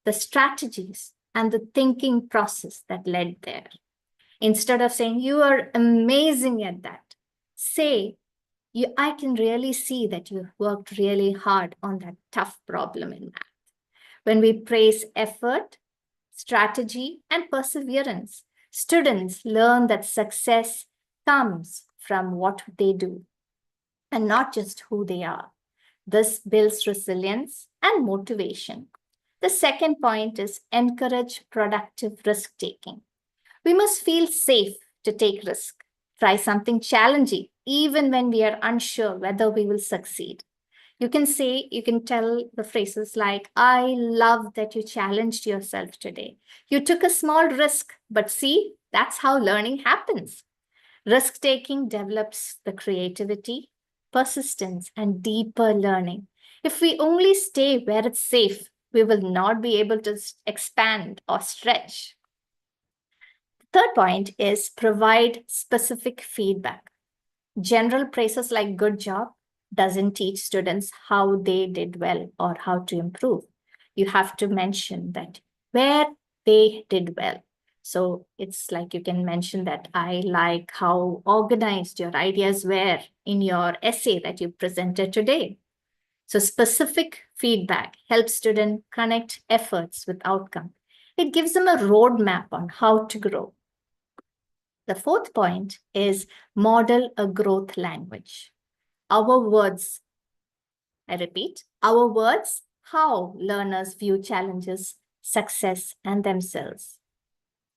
the strategies, and the thinking process that led there. Instead of saying, you are amazing at that, say, I can really see that you worked really hard on that tough problem in math. When we praise effort, strategy, and perseverance, students learn that success comes from what they do and not just who they are. This builds resilience and motivation. The second point is encourage productive risk-taking. We must feel safe to take risk. Try something challenging, even when we are unsure whether we will succeed. You can tell the phrases like, I love that you challenged yourself today. You took a small risk, but see, that's how learning happens. Risk-taking develops the creativity, persistence, and deeper learning. If we only stay where it's safe, we will not be able to expand or stretch. The third point is provide specific feedback. General praises like good job doesn't teach students how they did well or how to improve. You have to mention that where they did well. So it's like you can mention that I like how organized your ideas were in your essay that you presented today. So specific feedback helps students connect efforts with outcome. It gives them a roadmap on how to grow. The fourth point is model a growth language. Our words, I repeat, our words, how learners view challenges, success, and themselves.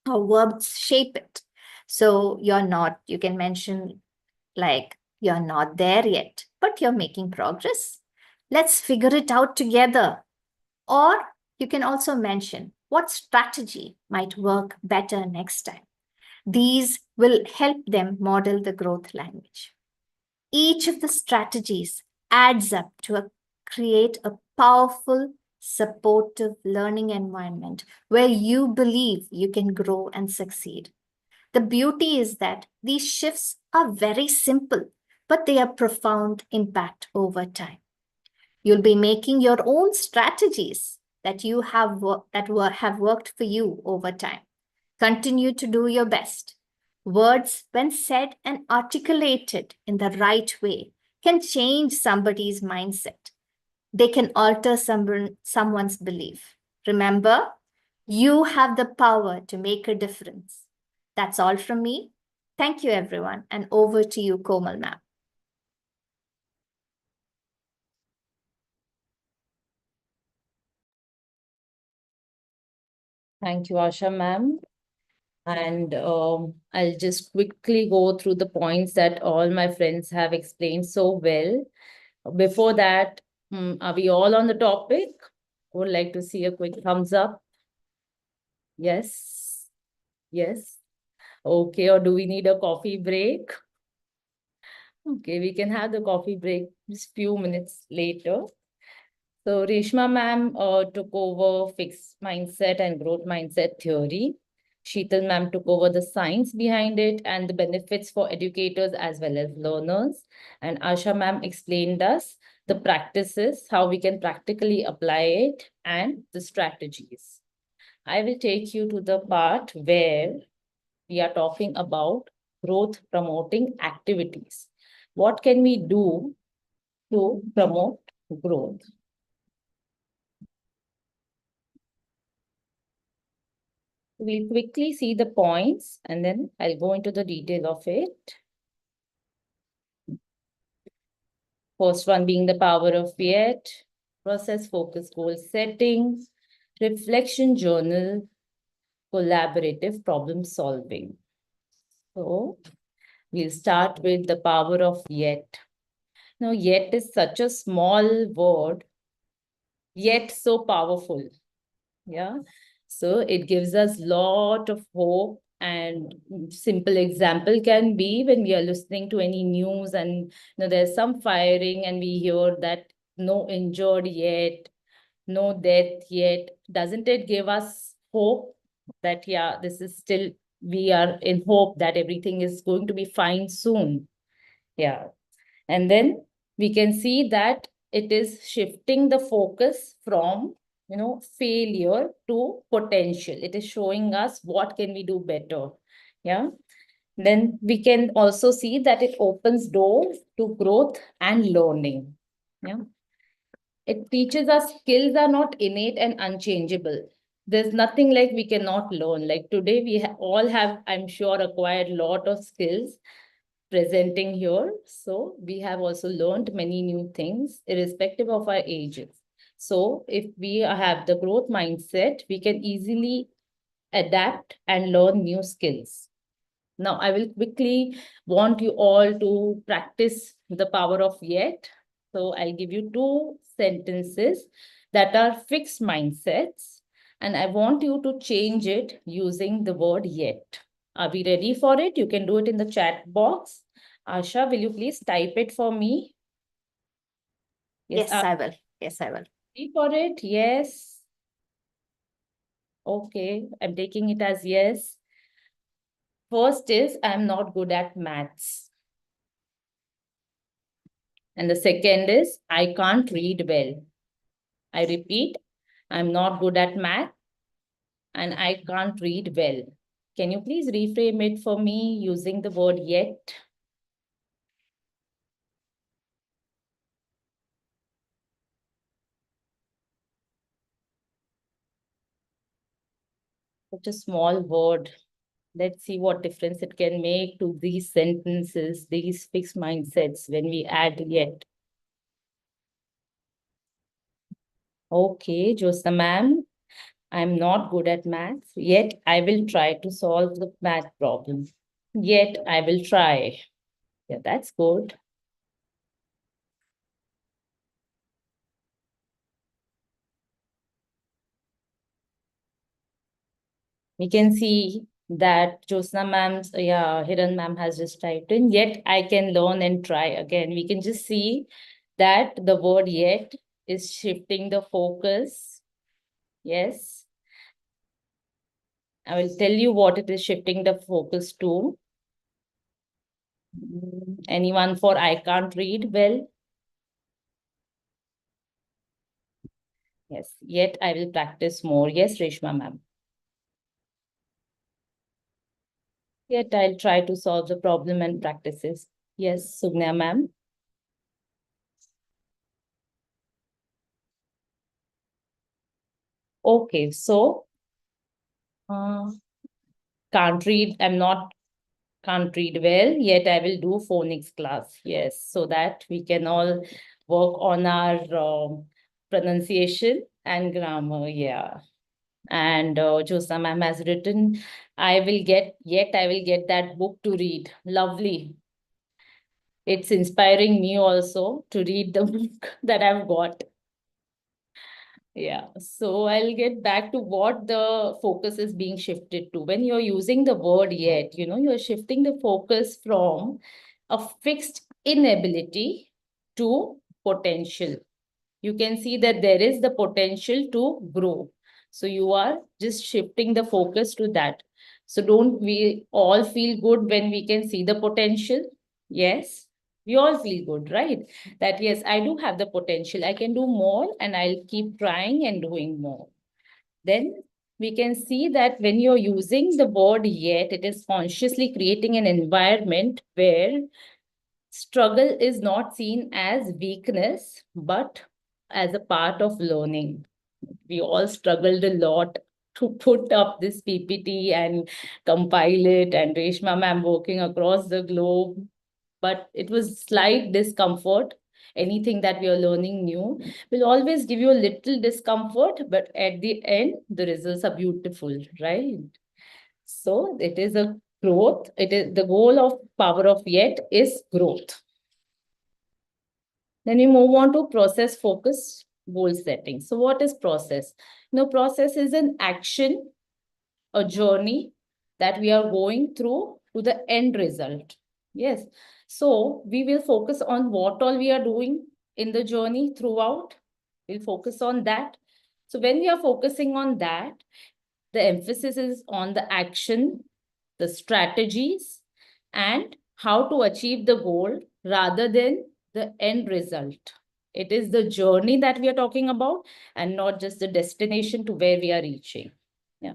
Our words shape it. So you can mention like, you're not there yet, but you're making progress. Let's figure it out together. Or you can also mention what strategy might work better next time. These will help them model the growth language. Each of the strategies adds up to create a powerful, supportive learning environment where you believe you can grow and succeed. The beauty is that these shifts are very simple, but they are profound impact over time. You'll be making your own strategies that have worked for you over time. Continue to do your best. Words, when said and articulated in the right way, can change somebody's mindset. They can alter someone's belief. Remember, you have the power to make a difference. That's all from me. Thank you, everyone. And over to you, Komal ma'am. Thank you, Asha ma'am. And I'll just quickly go through the points that all my friends have explained so well. Before that, are we all on the topic? Would like to see a quick thumbs up. Yes. Yes. Okay, or do we need a coffee break? Okay, we can have the coffee break just few minutes later. So Reshma ma'am took over fixed mindset and growth mindset theory. Sheetal ma'am took over the science behind it and the benefits for educators as well as learners. And Asha ma'am explained us the practices, how we can practically apply it, and the strategies. I will take you to the part where we are talking about growth promoting activities. What can we do to promote growth? We'll quickly see the points and then I'll go into the detail of it. First one being the power of YET, process focus goal setting, reflection journal, collaborative problem solving. So we'll start with the power of YET. Now, YET is such a small word, yet so powerful. Yeah. So it gives us lot of hope, and simple example can be when we are listening to any news and there's some firing and we hear that no injured yet, no death yet. Doesn't it give us hope that, yeah, this is still, we are in hope that everything is going to be fine soon. Yeah. And then we can see that it is shifting the focus from failure to potential. It is showing us what can we do better. Yeah. Then we can also see that it opens doors to growth and learning. Yeah. It teaches us skills are not innate and unchangeable. There's nothing like we cannot learn. Like today, we all have, I'm sure, acquired a lot of skills presenting here. So we have also learned many new things, irrespective of our ages. So if we have the growth mindset, we can easily adapt and learn new skills. Now I will quickly want you all to practice the power of yet. So I'll give you 2 sentences that are fixed mindsets, and I want you to change it using the word yet. Are we ready for it? You can do it in the chat box. Asha, will you please type it for me? Yes, are I will. Yes, I will. you ready for it? Yes. Okay, I'm taking it as yes. First is, I'm not good at maths. And the second is, I can't read well. I repeat, I'm not good at math and I can't read well. Can you please reframe it for me using the word yet? Such a small word. Let's see what difference it can make to these sentences, these fixed mindsets when we add yet. Okay, Jyotsna ma'am, I'm not good at maths, yet I will try to solve the math problem. Yet I will try. Yeah, that's good. We can see that Jyotsna ma'am's, Hiran ma'am has just typed in, yet I can learn and try again. We can just see that the word yet is shifting the focus. Yes. I will tell you what it is shifting the focus to. Anyone for I can't read well? Yes, yet I will practice more. Yes, Reshma ma'am. Yet I'll try to solve the problem and practices. Yes, Sugna ma'am. Okay, so can't read, can't read well, yet I will do phonics class. Yes, so that we can all work on our pronunciation and grammar. Yeah. And Jyotsna ma'am has written, I will get that book to read. Lovely. It's inspiring me also to read the book that I've got. Yeah, so I'll get back to what the focus is being shifted to. When you're using the word yet, you're shifting the focus from a fixed inability to potential. You can see that there is the potential to grow. So you are just shifting the focus to that. So don't we all feel good when we can see the potential? Yes, we all feel good, right? That yes, I do have the potential. I can do more and I'll keep trying and doing more. Then we can see that when you're using the word yet, it is consciously creating an environment where struggle is not seen as weakness, but as a part of learning. We all struggled a lot to put up this PPT and compile it, and Reshma ma'am working across the globe. But it was slight discomfort. Anything that we are learning new will always give you a little discomfort, but at the end, the results are beautiful, right? So it is a growth. It is the goal of power of yet is growth. Then we move on to process focused goal setting. So what is process? Process is an action, a journey that we are going through to the end result. Yes. So we will focus on what all we are doing in the journey throughout. We'll focus on that. So when we are focusing on that, the emphasis is on the action, the strategies, and how to achieve the goal rather than the end result. It is the journey that we are talking about and not just the destination to where we are reaching. Yeah.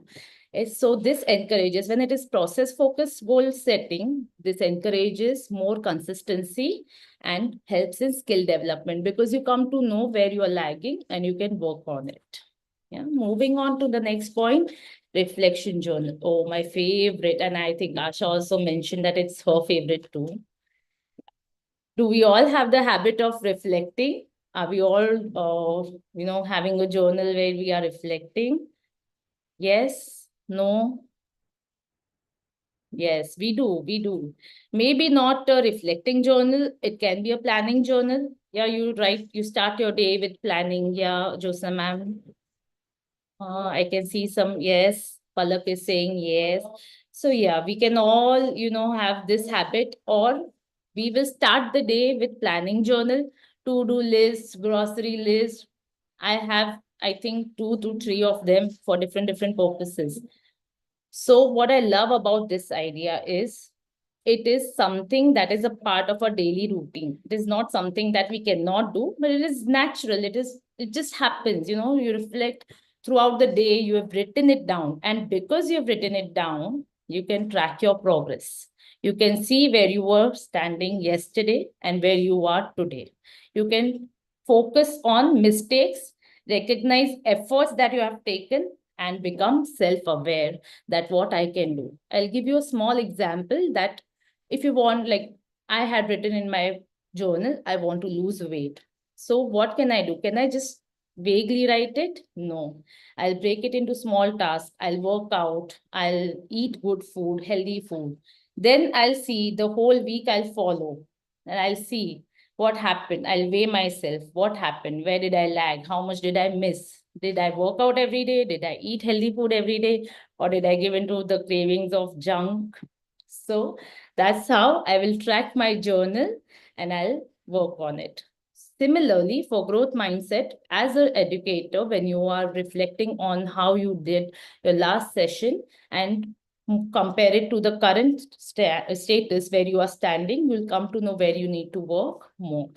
So this encourages, when it is process focused goal setting, this encourages more consistency and helps in skill development because you come to know where you are lagging and you can work on it. Yeah. Moving on to the next point, reflection journal. Oh, my favorite. And I think Asha also mentioned that it's her favorite too. Do we all have the habit of reflecting? Are we all, having a journal where we are reflecting? Yes? No? Yes, we do. We do. Maybe not a reflecting journal. It can be a planning journal. Yeah, you start your day with planning. Yeah, Josna ma'am. I can see some, yes. Palak is saying yes. So yeah, we can all, have this habit, or we will start the day with planning journal, to-do list, grocery list. I have, I think, 2 to 3 of them for different purposes. So what I love about this idea is it is something that is a part of our daily routine. It is not something that we cannot do, but it is natural. It just happens, you reflect throughout the day, you have written it down. And because you've written it down, you can track your progress. You can see where you were standing yesterday and where you are today. You can focus on mistakes, recognize efforts that you have taken, and become self-aware that what I can do. I'll give you a small example that if you want, like I had written in my journal, I want to lose weight. So what can I do? Can I just vaguely write it? No. I'll break it into small tasks. I'll work out. I'll eat good food, healthy food. Then I'll see the whole week I'll follow and I'll see what happened. I'll weigh myself. What happened? Where did I lag? How much did I miss? Did I work out every day? Did I eat healthy food every day? Or did I give into the cravings of junk? So that's how I will track my journal and I'll work on it. Similarly, for growth mindset, as an educator, when you are reflecting on how you did your last session and compare it to the current status where you are standing, you'll come to know where you need to work more.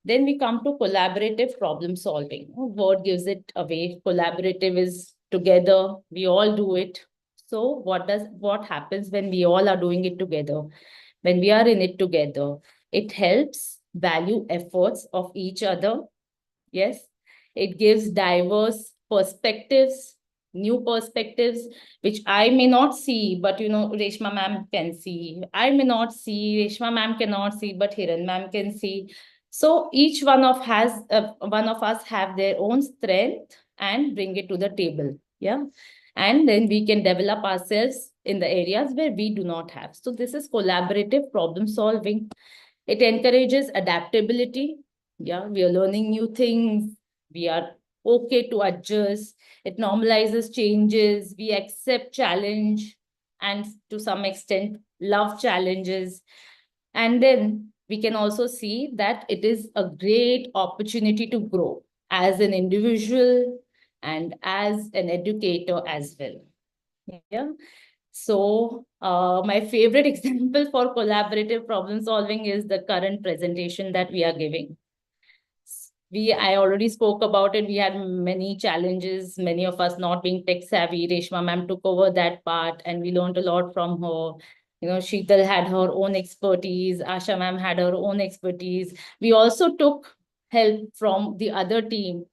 Then we come to collaborative problem solving. Word gives it away. Collaborative is together. We all do it. So what happens when we all are doing it together? When we are in it together, it helps value efforts of each other. Yes, it gives diverse perspectives, new perspectives, which I may not see, but Reshma ma'am can see. I may not see, Reshma ma'am cannot see, but Hiran ma'am can see. So each one of us have their own strength and bring it to the table. Yeah. And then we can develop ourselves in the areas where we do not have. So this is collaborative problem solving. It encourages adaptability. Yeah, we are learning new things. We are okay to adjust. It normalizes changes. We accept challenge and to some extent love challenges. And then we can also see that it is a great opportunity to grow as an individual and as an educator as well. Yeah. So my favorite example for collaborative problem solving is the current presentation that we are giving. I already spoke about it. We had many challenges, many of us not being tech savvy. Reshma ma'am took over that part and we learned a lot from her. Sheetal had her own expertise. Asha ma'am had her own expertise. We also took help from the other team.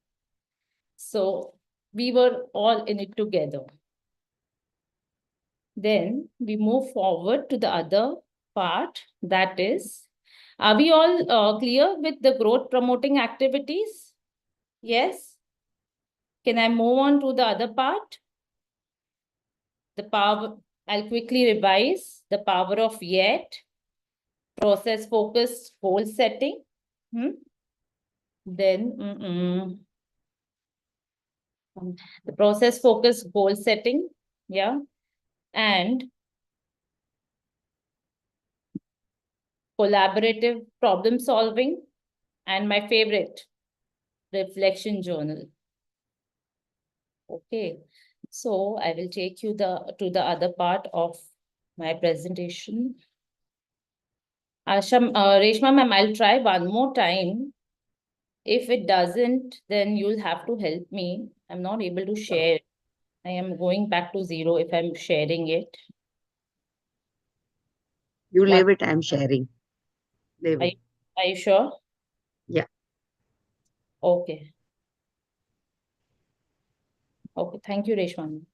So we were all in it together. Then we move forward to the other part, that is, are we all clear with the growth promoting activities? Yes. Can I move on to the other part? The power, I'll quickly revise the power of yet, process focused goal setting. Then the process focused goal setting. Yeah. And collaborative problem solving. And my favorite, reflection journal. Okay, so I will take you to the other part of my presentation. Reshma ma'am, I'll try one more time. If it doesn't, then you'll have to help me. I'm not able to share. I am going back to 0 if I'm sharing it. You What- leave it, I'm sharing. Leave it. Are you sure? Yeah. Okay. Okay, thank you, Reshma ma'am.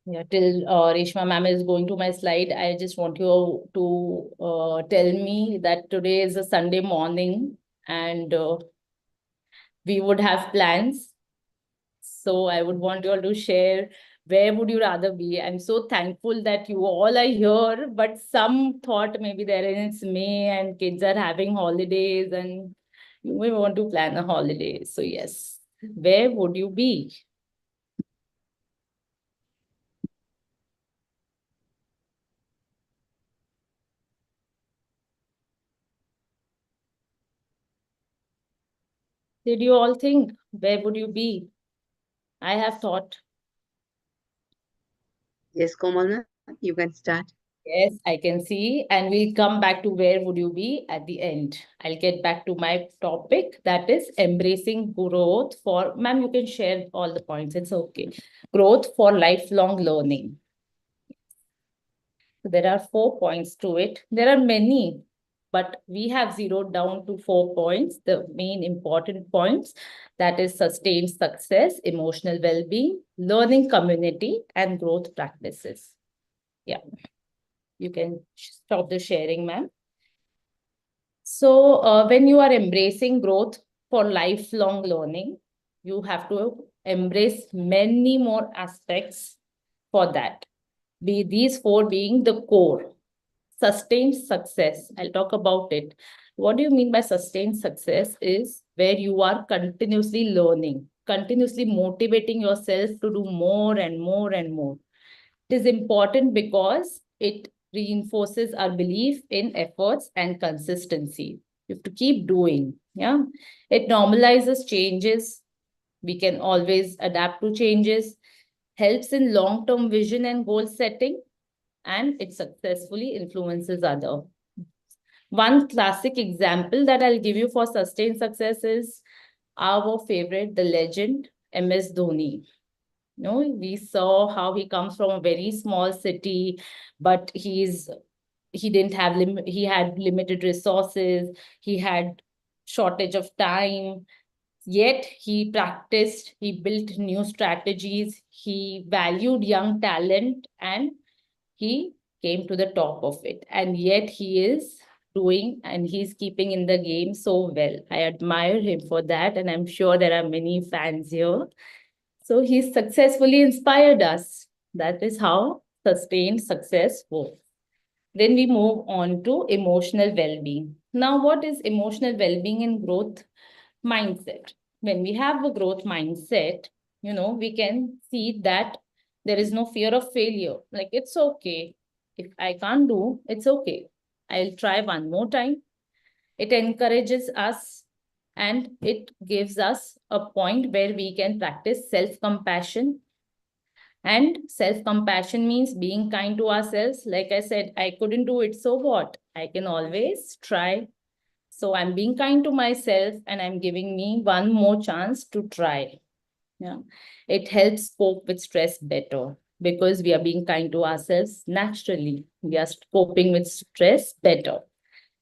Yeah, till Reshma ma'am is going to my slide, I just want you to tell me that today is a Sunday morning and we would have plans. So I would want you all to share, where would you rather be? I'm so thankful that you all are here, but some thought maybe there is May and kids are having holidays and you may want to plan a holiday. So yes, where would you be? Did you all think, where would you be? I have thought. Yes, Komal ma'am, you can start. Yes, I can see. And we'll come back to where would you be at the end. I'll get back to my topic, that is embracing growth for, ma'am, you can share all the points. It's okay. Growth for lifelong learning. So there are 4 points to it. There are many, but we have zeroed down to 4 points, the main important points, that is sustained success, emotional well-being, learning community, and growth practices. Yeah. You can stop the sharing, ma'am. So when you are embracing growth for lifelong learning, you have to embrace many more aspects for that. These 4 being the core. Sustained success, I'll talk about it. What do you mean by sustained success is where you are continuously learning, continuously motivating yourself to do more and more and more. It is important because it reinforces our belief in efforts and consistency. You have to keep doing. Yeah. It normalizes changes. We can always adapt to changes, helps in long-term vision and goal setting, and it successfully influences other. One classic example that I'll give you for sustained success is our favorite, the legend, MS Dhoni. No, we saw how he comes from a very small city, but he didn't have he had limited resources, he had shortage of time, yet he practiced, he built new strategies, he valued young talent, and he came to the top of it. And yet he is doing and he's keeping in the game so well. I admire him for that, and I'm sure there are many fans here. So he successfully inspired us. That is how sustained success works. Then we move on to emotional well-being. Now, what is emotional well-being and growth mindset? When we have a growth mindset, we can see that there is no fear of failure. Like, it's okay. If I can't do, it's okay. I'll try one more time. It encourages us and it gives us a point where we can practice self-compassion. And self-compassion means being kind to ourselves. Like I said, I couldn't do it, so what? I can always try. So I'm being kind to myself and I'm giving me one more chance to try. Yeah. It helps cope with stress better because we are being kind to ourselves naturally. We are coping with stress better.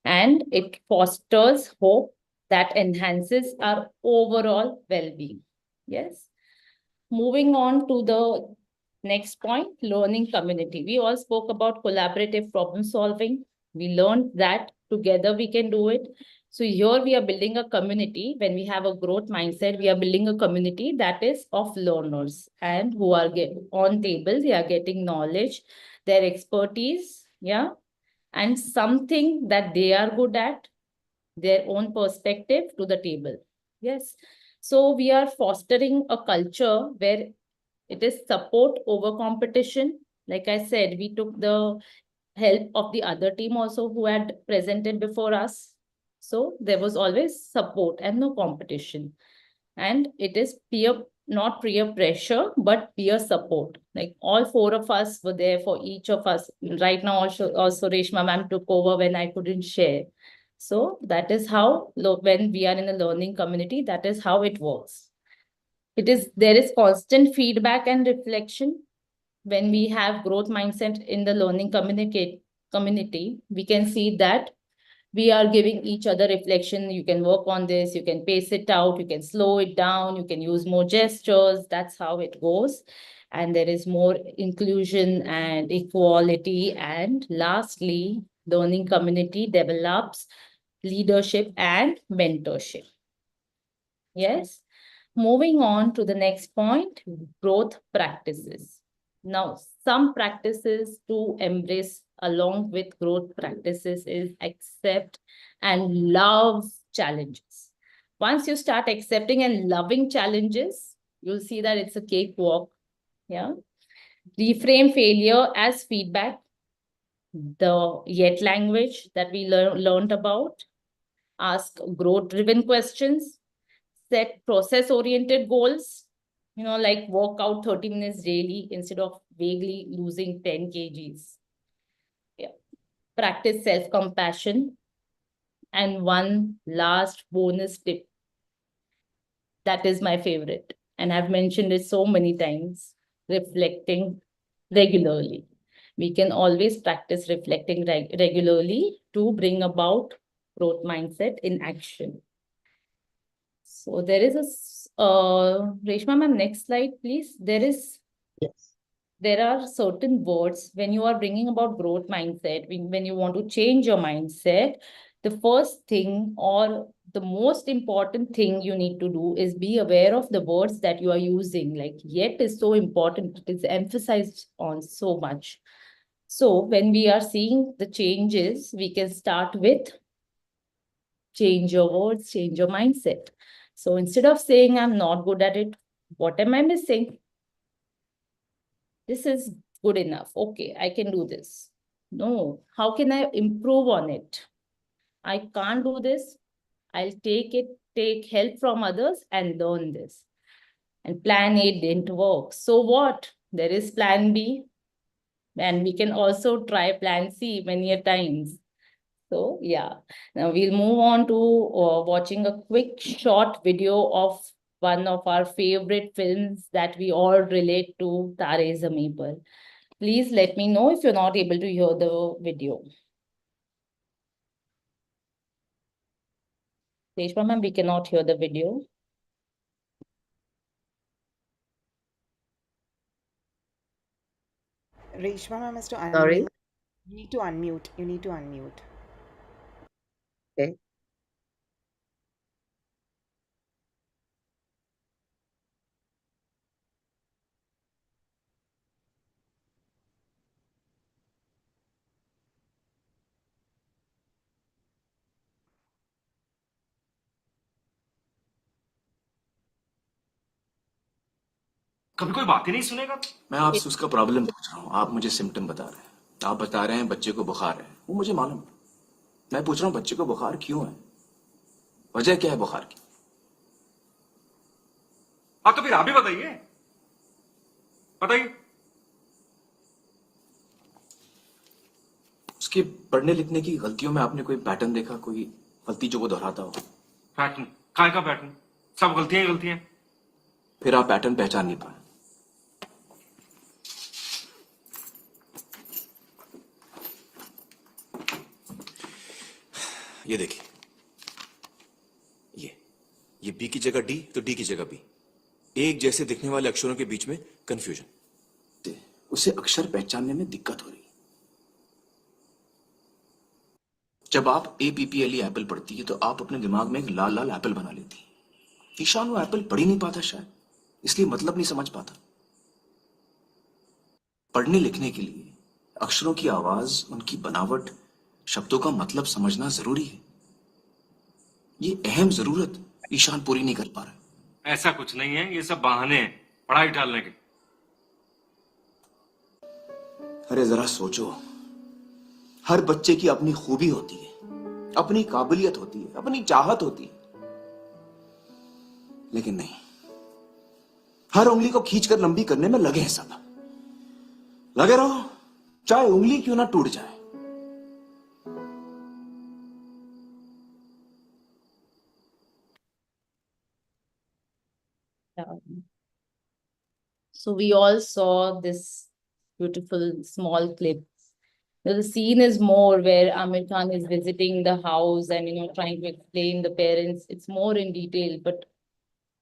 And it fosters hope that enhances our overall well-being. Yes. Moving on to the next point, learning community. We all spoke about collaborative problem solving. We learned that together we can do it. So here we are building a community. When we have a growth mindset, we are building a community that is of learners and who are on tables, they are getting knowledge, their expertise, yeah, and something that they are good at, their own perspective to the table. Yes. So we are fostering a culture where it is support over competition. Like I said, we took the help of the other team also who had presented before us. So there was always support and no competition. And it is not peer pressure, but peer support. Like all 4 of us were there for each of us. Right now, also Reshma ma'am took over when I couldn't share. So that is how, when we are in a learning community, that is how it works. There is constant feedback and reflection. When we have growth mindset in the learning community, we can see that we are giving each other reflection. You can work on this, you can pace it out, you can slow it down, you can use more gestures. That's how it goes. And there is more inclusion and equality. And lastly, learning community develops leadership and mentorship. Yes. Moving on to the next point, growth practices. Now, some practices to embrace along with growth practices is accept and love challenges. Once you start accepting and loving challenges, you'll see that it's a cakewalk. Yeah. Reframe failure as feedback. The yet language that we learned about. Ask growth-driven questions. Set process-oriented goals. Like walk out 30 minutes daily instead of vaguely losing 10 kgs. Yeah. Practice self-compassion. And one last bonus tip. That is my favorite. And I've mentioned it so many times. Reflecting regularly. We can always practice reflecting regularly to bring about growth mindset in action. So there is Reshma ma'am, next slide, please. Yes. There are certain words when you are bringing about growth mindset, when you want to change your mindset, the first thing or the most important thing you need to do is be aware of the words that you are using. Like yet is so important. It is emphasized on so much. So when we are seeing the changes, we can start with change your words, change your mindset. So instead of saying I'm not good at it, what am I missing? This is good enough. Okay, I can do this. No, how can I improve on it? I can't do this. I'll take help from others and learn this. And plan A didn't work. So what? There is plan B. And we can also try plan C many a times. So yeah, now we'll move on to watching a quick short video of one of our favorite films that we all relate to, Tare Zameen Par. Please let me know if you're not able to hear the video. Reshma ma'am, we cannot hear the video. Reshma ma'am has to Sorry. unmute. You need to unmute. You need to unmute. Okay. कभी कोई बात ही नहीं सुनेगा। मैं आपसे उसका problem पूछ रहा हूँ, आप मुझे सिम्टम बता रहे हैं। आप बता रहे हैं बच्चे को बुखार है, वो मुझे मालूम है। मैं पूछ रहा हूँ बच्चे को बुखार क्यों है, वजह क्या है बुखार की? हाँ तो फिर आप भी बताइए, बताइए। उसके पढ़ने लिखने की गलतियों में आपने कोई पैटर्न देखा, कोई गलती जो वो दोहराता हो? पैटर्न? काय का पैटर्न? सब गलतियां ही गलतियां। फिर आप पैटर्न पहचान नहीं पाए। ये देखिए, ये बी की जगह डी तो डी की जगह बी। एक जैसे दिखने वाले अक्षरों के बीच में कंफ्यूजन। उसे अक्षर पहचानने में दिक्कत हो रही है। जब आप APPLE एप्पल पढ़ती है तो आप अपने दिमाग में एक लाल लाल एप्पल बना लेती है। ईशान वो एप्पल पढ़ ही नहीं पाता, शायद इसलिए मतलब नहीं समझ पाता। पढ़ने लिखने के लिए अक्षरों की आवाज, उनकी बनावट, शब्दों का मतलब समझना जरूरी है। ये अहम जरूरत ईशान पूरी नहीं कर पा रहा। ऐसा कुछ नहीं है, ये सब बहाने हैं पढ़ाई टालने के। अरे जरा सोचो, हर बच्चे की अपनी खूबी होती है, अपनी काबिलियत होती है, अपनी चाहत होती है, लेकिन नहीं, हर उंगली को खींचकर लंबी करने में लगे हैं सब। लगे रहो, चाहे उंगली क्यों ना टूट जाए। So we all saw this beautiful small clip. The scene is more where Aamir Khan is visiting the house and trying to explain the parents. It's more in detail, but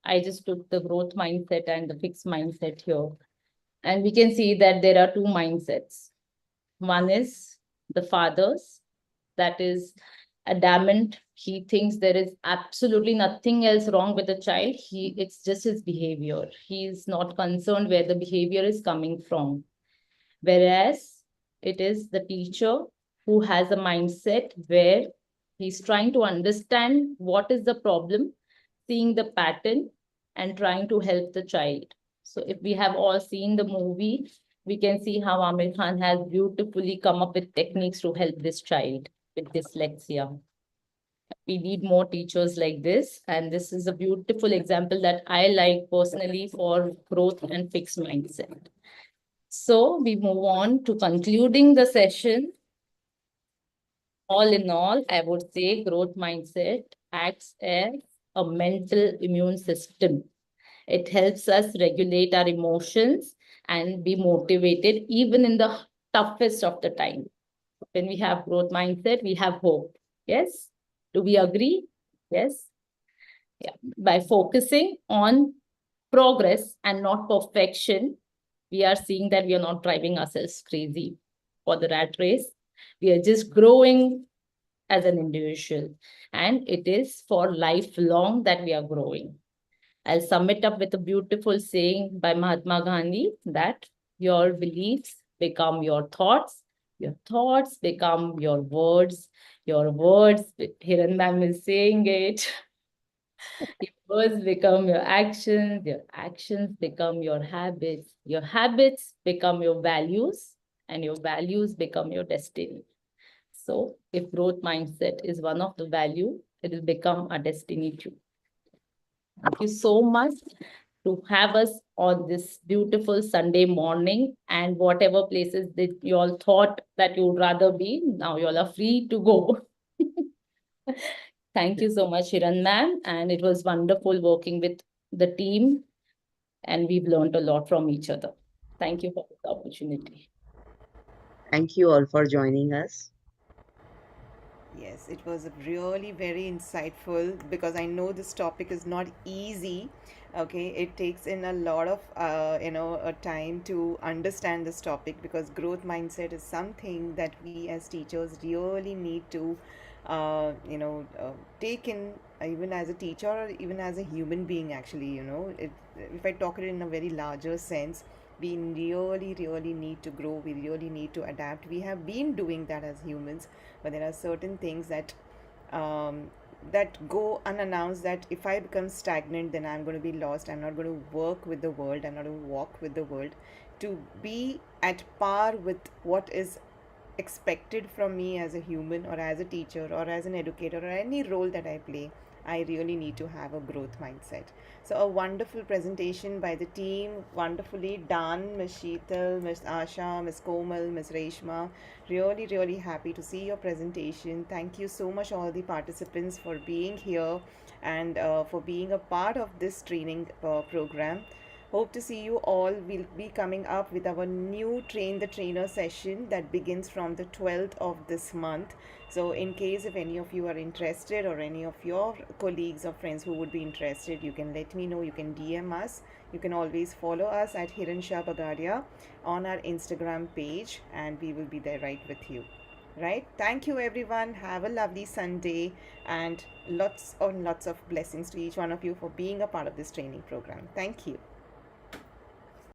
I just took the growth mindset and the fixed mindset here. And we can see that there are two mindsets. One is the father's, that is adamant. He thinks there is absolutely nothing else wrong with the child. It's just his behavior. He is not concerned where the behavior is coming from. Whereas it is the teacher who has a mindset where he's trying to understand what is the problem, seeing the pattern, and trying to help the child. So if we have all seen the movie, we can see how Amir Khan has beautifully come up with techniques to help this child with dyslexia. We need more teachers like this. And this is a beautiful example that I like personally for growth and fixed mindset. So we move on to concluding the session. All in all, I would say growth mindset acts as a mental immune system. It helps us regulate our emotions and be motivated even in the toughest of the time. When we have growth mindset, we have hope. Yes? Do we agree? Yes? Yeah. By focusing on progress and not perfection, we are seeing that we are not driving ourselves crazy for the rat race. We are just growing as an individual. And it is for lifelong that we are growing. I'll sum it up with a beautiful saying by Mahatma Gandhi that your beliefs become your thoughts become your words, Hiran ma'am is saying it. Your words become your actions become your habits become your values, and your values become your destiny. So if growth mindset is one of the value, it will become a destiny too. Thank you so much to have us on this beautiful Sunday morning, and whatever places that you all thought that you would rather be, now you all are free to go. Thank you so much, Hiran ma'am. And it was wonderful working with the team, and we've learned a lot from each other. Thank you for this opportunity. Thank you all for joining us. Yes, it was really very insightful because I know this topic is not easy. Okay, it takes in a lot of a time to understand this topic, because growth mindset is something that we as teachers really need to take in, even as a teacher or even as a human being. Actually, if I talk it in a very larger sense, we really need to grow, we really need to adapt. We have been doing that as humans, but there are certain things that go unannounced, that if I become stagnant, then I'm going to be lost. I'm not going to work with the world, I'm not going to walk with the world to be at par with what is expected from me as a human or as a teacher or as an educator or any role that I play. I really need to have a growth mindset. So a wonderful presentation by the team, wonderfully done, Ms. Sheetal, Ms. Asha, Ms. Komal, Ms. Reshma. Really happy to see your presentation. Thank you so much all the participants for being here and for being a part of this training program. Hope to see you all. We'll be coming up with our new Train the Trainer session that begins from the 12th of this month. So in case if any of you are interested, or any of your colleagues or friends who would be interested, you can let me know. You can DM us. You can always follow us at Hiran Shah Bagadia on our Instagram page, and we will be there right with you. Right? Thank you everyone. Have a lovely Sunday, and lots of blessings to each one of you for being a part of this training program. Thank you.